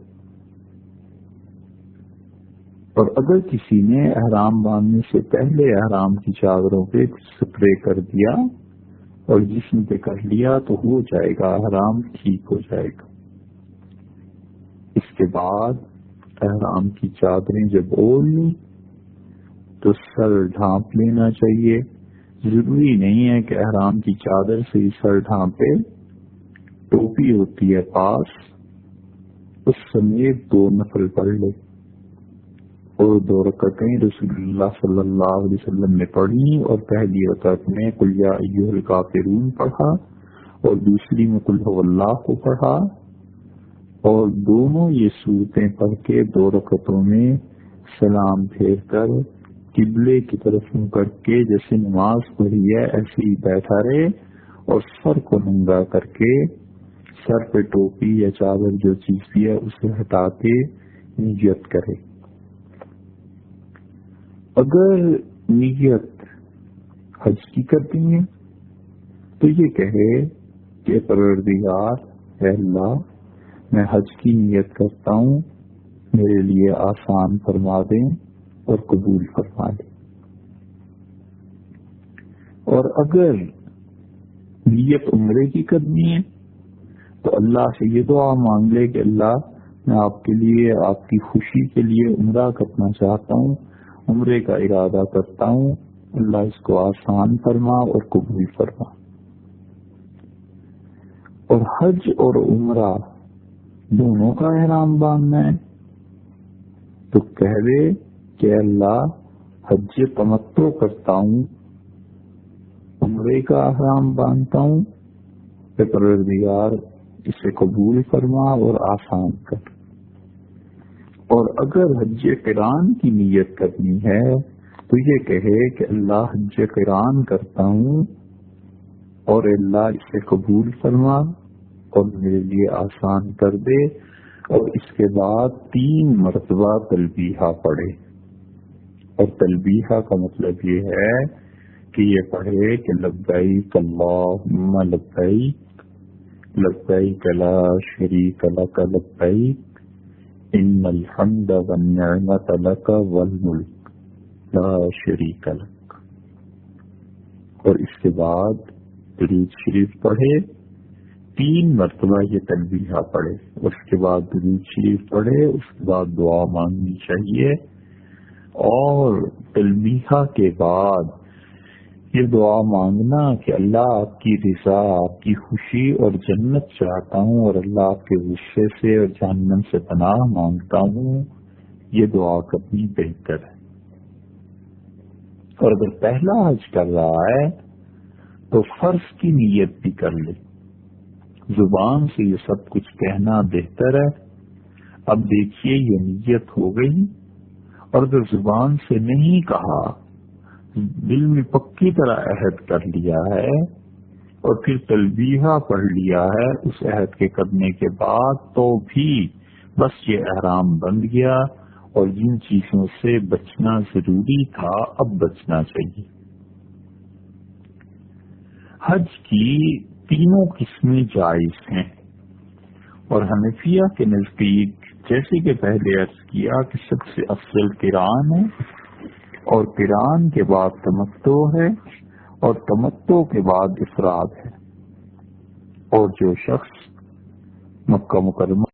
Speaker 1: اور اگر کسی نے احرام باندھنے سے پہلے احرام کی چادروں پہ سپرے کر دیا اور جسم پہ کر لیا تو ہو جائے گا، احرام ٹھیک ہو جائے گا۔ اس کے بعد احرام کی چادریں جب اوڑھ لیں تو سر ڈھانپ لینا چاہیے۔ ضروری نہیں ہے کہ احرام کی چادر سے ہی سر ڈھانپے، ٹوپی ہوتی ہے پاس، اس سمیت 2 نفل پڑھ لے۔ اور 2 رکعتیں رسول اللہ صلی اللہ علیہ وسلم نے پڑھی، اور پہلی رکعت میں قل یا ایھا الکافرون پڑھا اور دوسری میں قل ھو اللہ کو پڑھا، اور دونوں یہ صورتیں پڑھ کے 2 رکعتوں میں سلام پھیر کر قبلے کی طرف منہ کر کے جیسے نماز پڑھی ہے ایسے ہی بیٹھا رہے، اور سر کو ننگا کر کے سر پہ ٹوپی یا چادر جو چیز بھی ہے اسے ہٹا کے نیت کرے۔ اگر نیت حج کی کرتی ہے تو یہ کہے کہ پروردگار اے اللہ، میں حج کی نیت کرتا ہوں، میرے لیے آسان فرما دیں اور قبول فرما دیں۔ اور اگر نیت عمرے کی کرنی ہے تو اللہ سے یہ دعا مانگ لے کہ اللہ، میں آپ کے لیے، آپ کی خوشی کے لیے عمرہ کرنا چاہتا ہوں، عمرے کا ارادہ کرتا ہوں، اللہ اس کو آسان فرما اور قبول فرما۔ اور حج اور عمرہ دونوں کا احرام باندھنا ہے تو کہہ دے کہ اللہ، حج تمتع کرتا ہوں، عمرے کا احرام باندھتا ہوں، کہ پروردگار اسے قبول فرما اور آسان کر۔ اور اگر حج قران کی نیت کرنی ہے تو یہ کہے کہ اللہ، حج قران کرتا ہوں اور اللہ اسے قبول فرما اور میرے لیے آسان کر دے، اور اس کے بعد 3 مرتبہ تلبیہ پڑھے۔ اور تلبیہ کا مطلب یہ ہے کہ یہ پڑھے کہ لبیک اللہم لبیک، لبیک لا شریک لک لبیک، ان الحمد والنعمت لک والملک لا شریک لک۔ اور اس کے بعد درود شریف پڑھے، 3 مرتبہ یہ تلبیہ پڑھے، اس کے بعد درود شریف پڑھے، اس کے بعد دعا مانگنی چاہیے۔ اور تلبیہ کے بعد یہ دعا مانگنا کہ اللہ، آپ کی رضا، آپ کی خوشی اور جنت چاہتا ہوں، اور اللہ آپ کے غصے سے اور جہنم سے پناہ مانگتا ہوں، یہ دعا کرنی بہتر ہے۔ اور اگر پہلا حج کر رہا ہے تو فرض کی نیت بھی کر لے، زبان سے یہ سب کچھ کہنا بہتر ہے۔ اب دیکھیے یہ نیت ہو گئی، اور اگر زبان سے نہیں کہا، دل میں پکی طرح عہد کر لیا ہے اور پھر تلبیہ پڑھ لیا ہے اس عہد کے کرنے کے بعد، تو بھی بس یہ احرام بند گیا، اور جن چیزوں سے بچنا ضروری تھا اب بچنا چاہیے۔ حج کی 3 قسمیں جائز ہیں، اور حنفیہ کے نزدیک جیسے کہ پہلے عرض کیا کہ سب سے افضل قران ہے، اور قران کے بعد تمتع ہے، اور تمتع کے بعد افراد ہے۔ اور جو شخص مکہ مکرمہ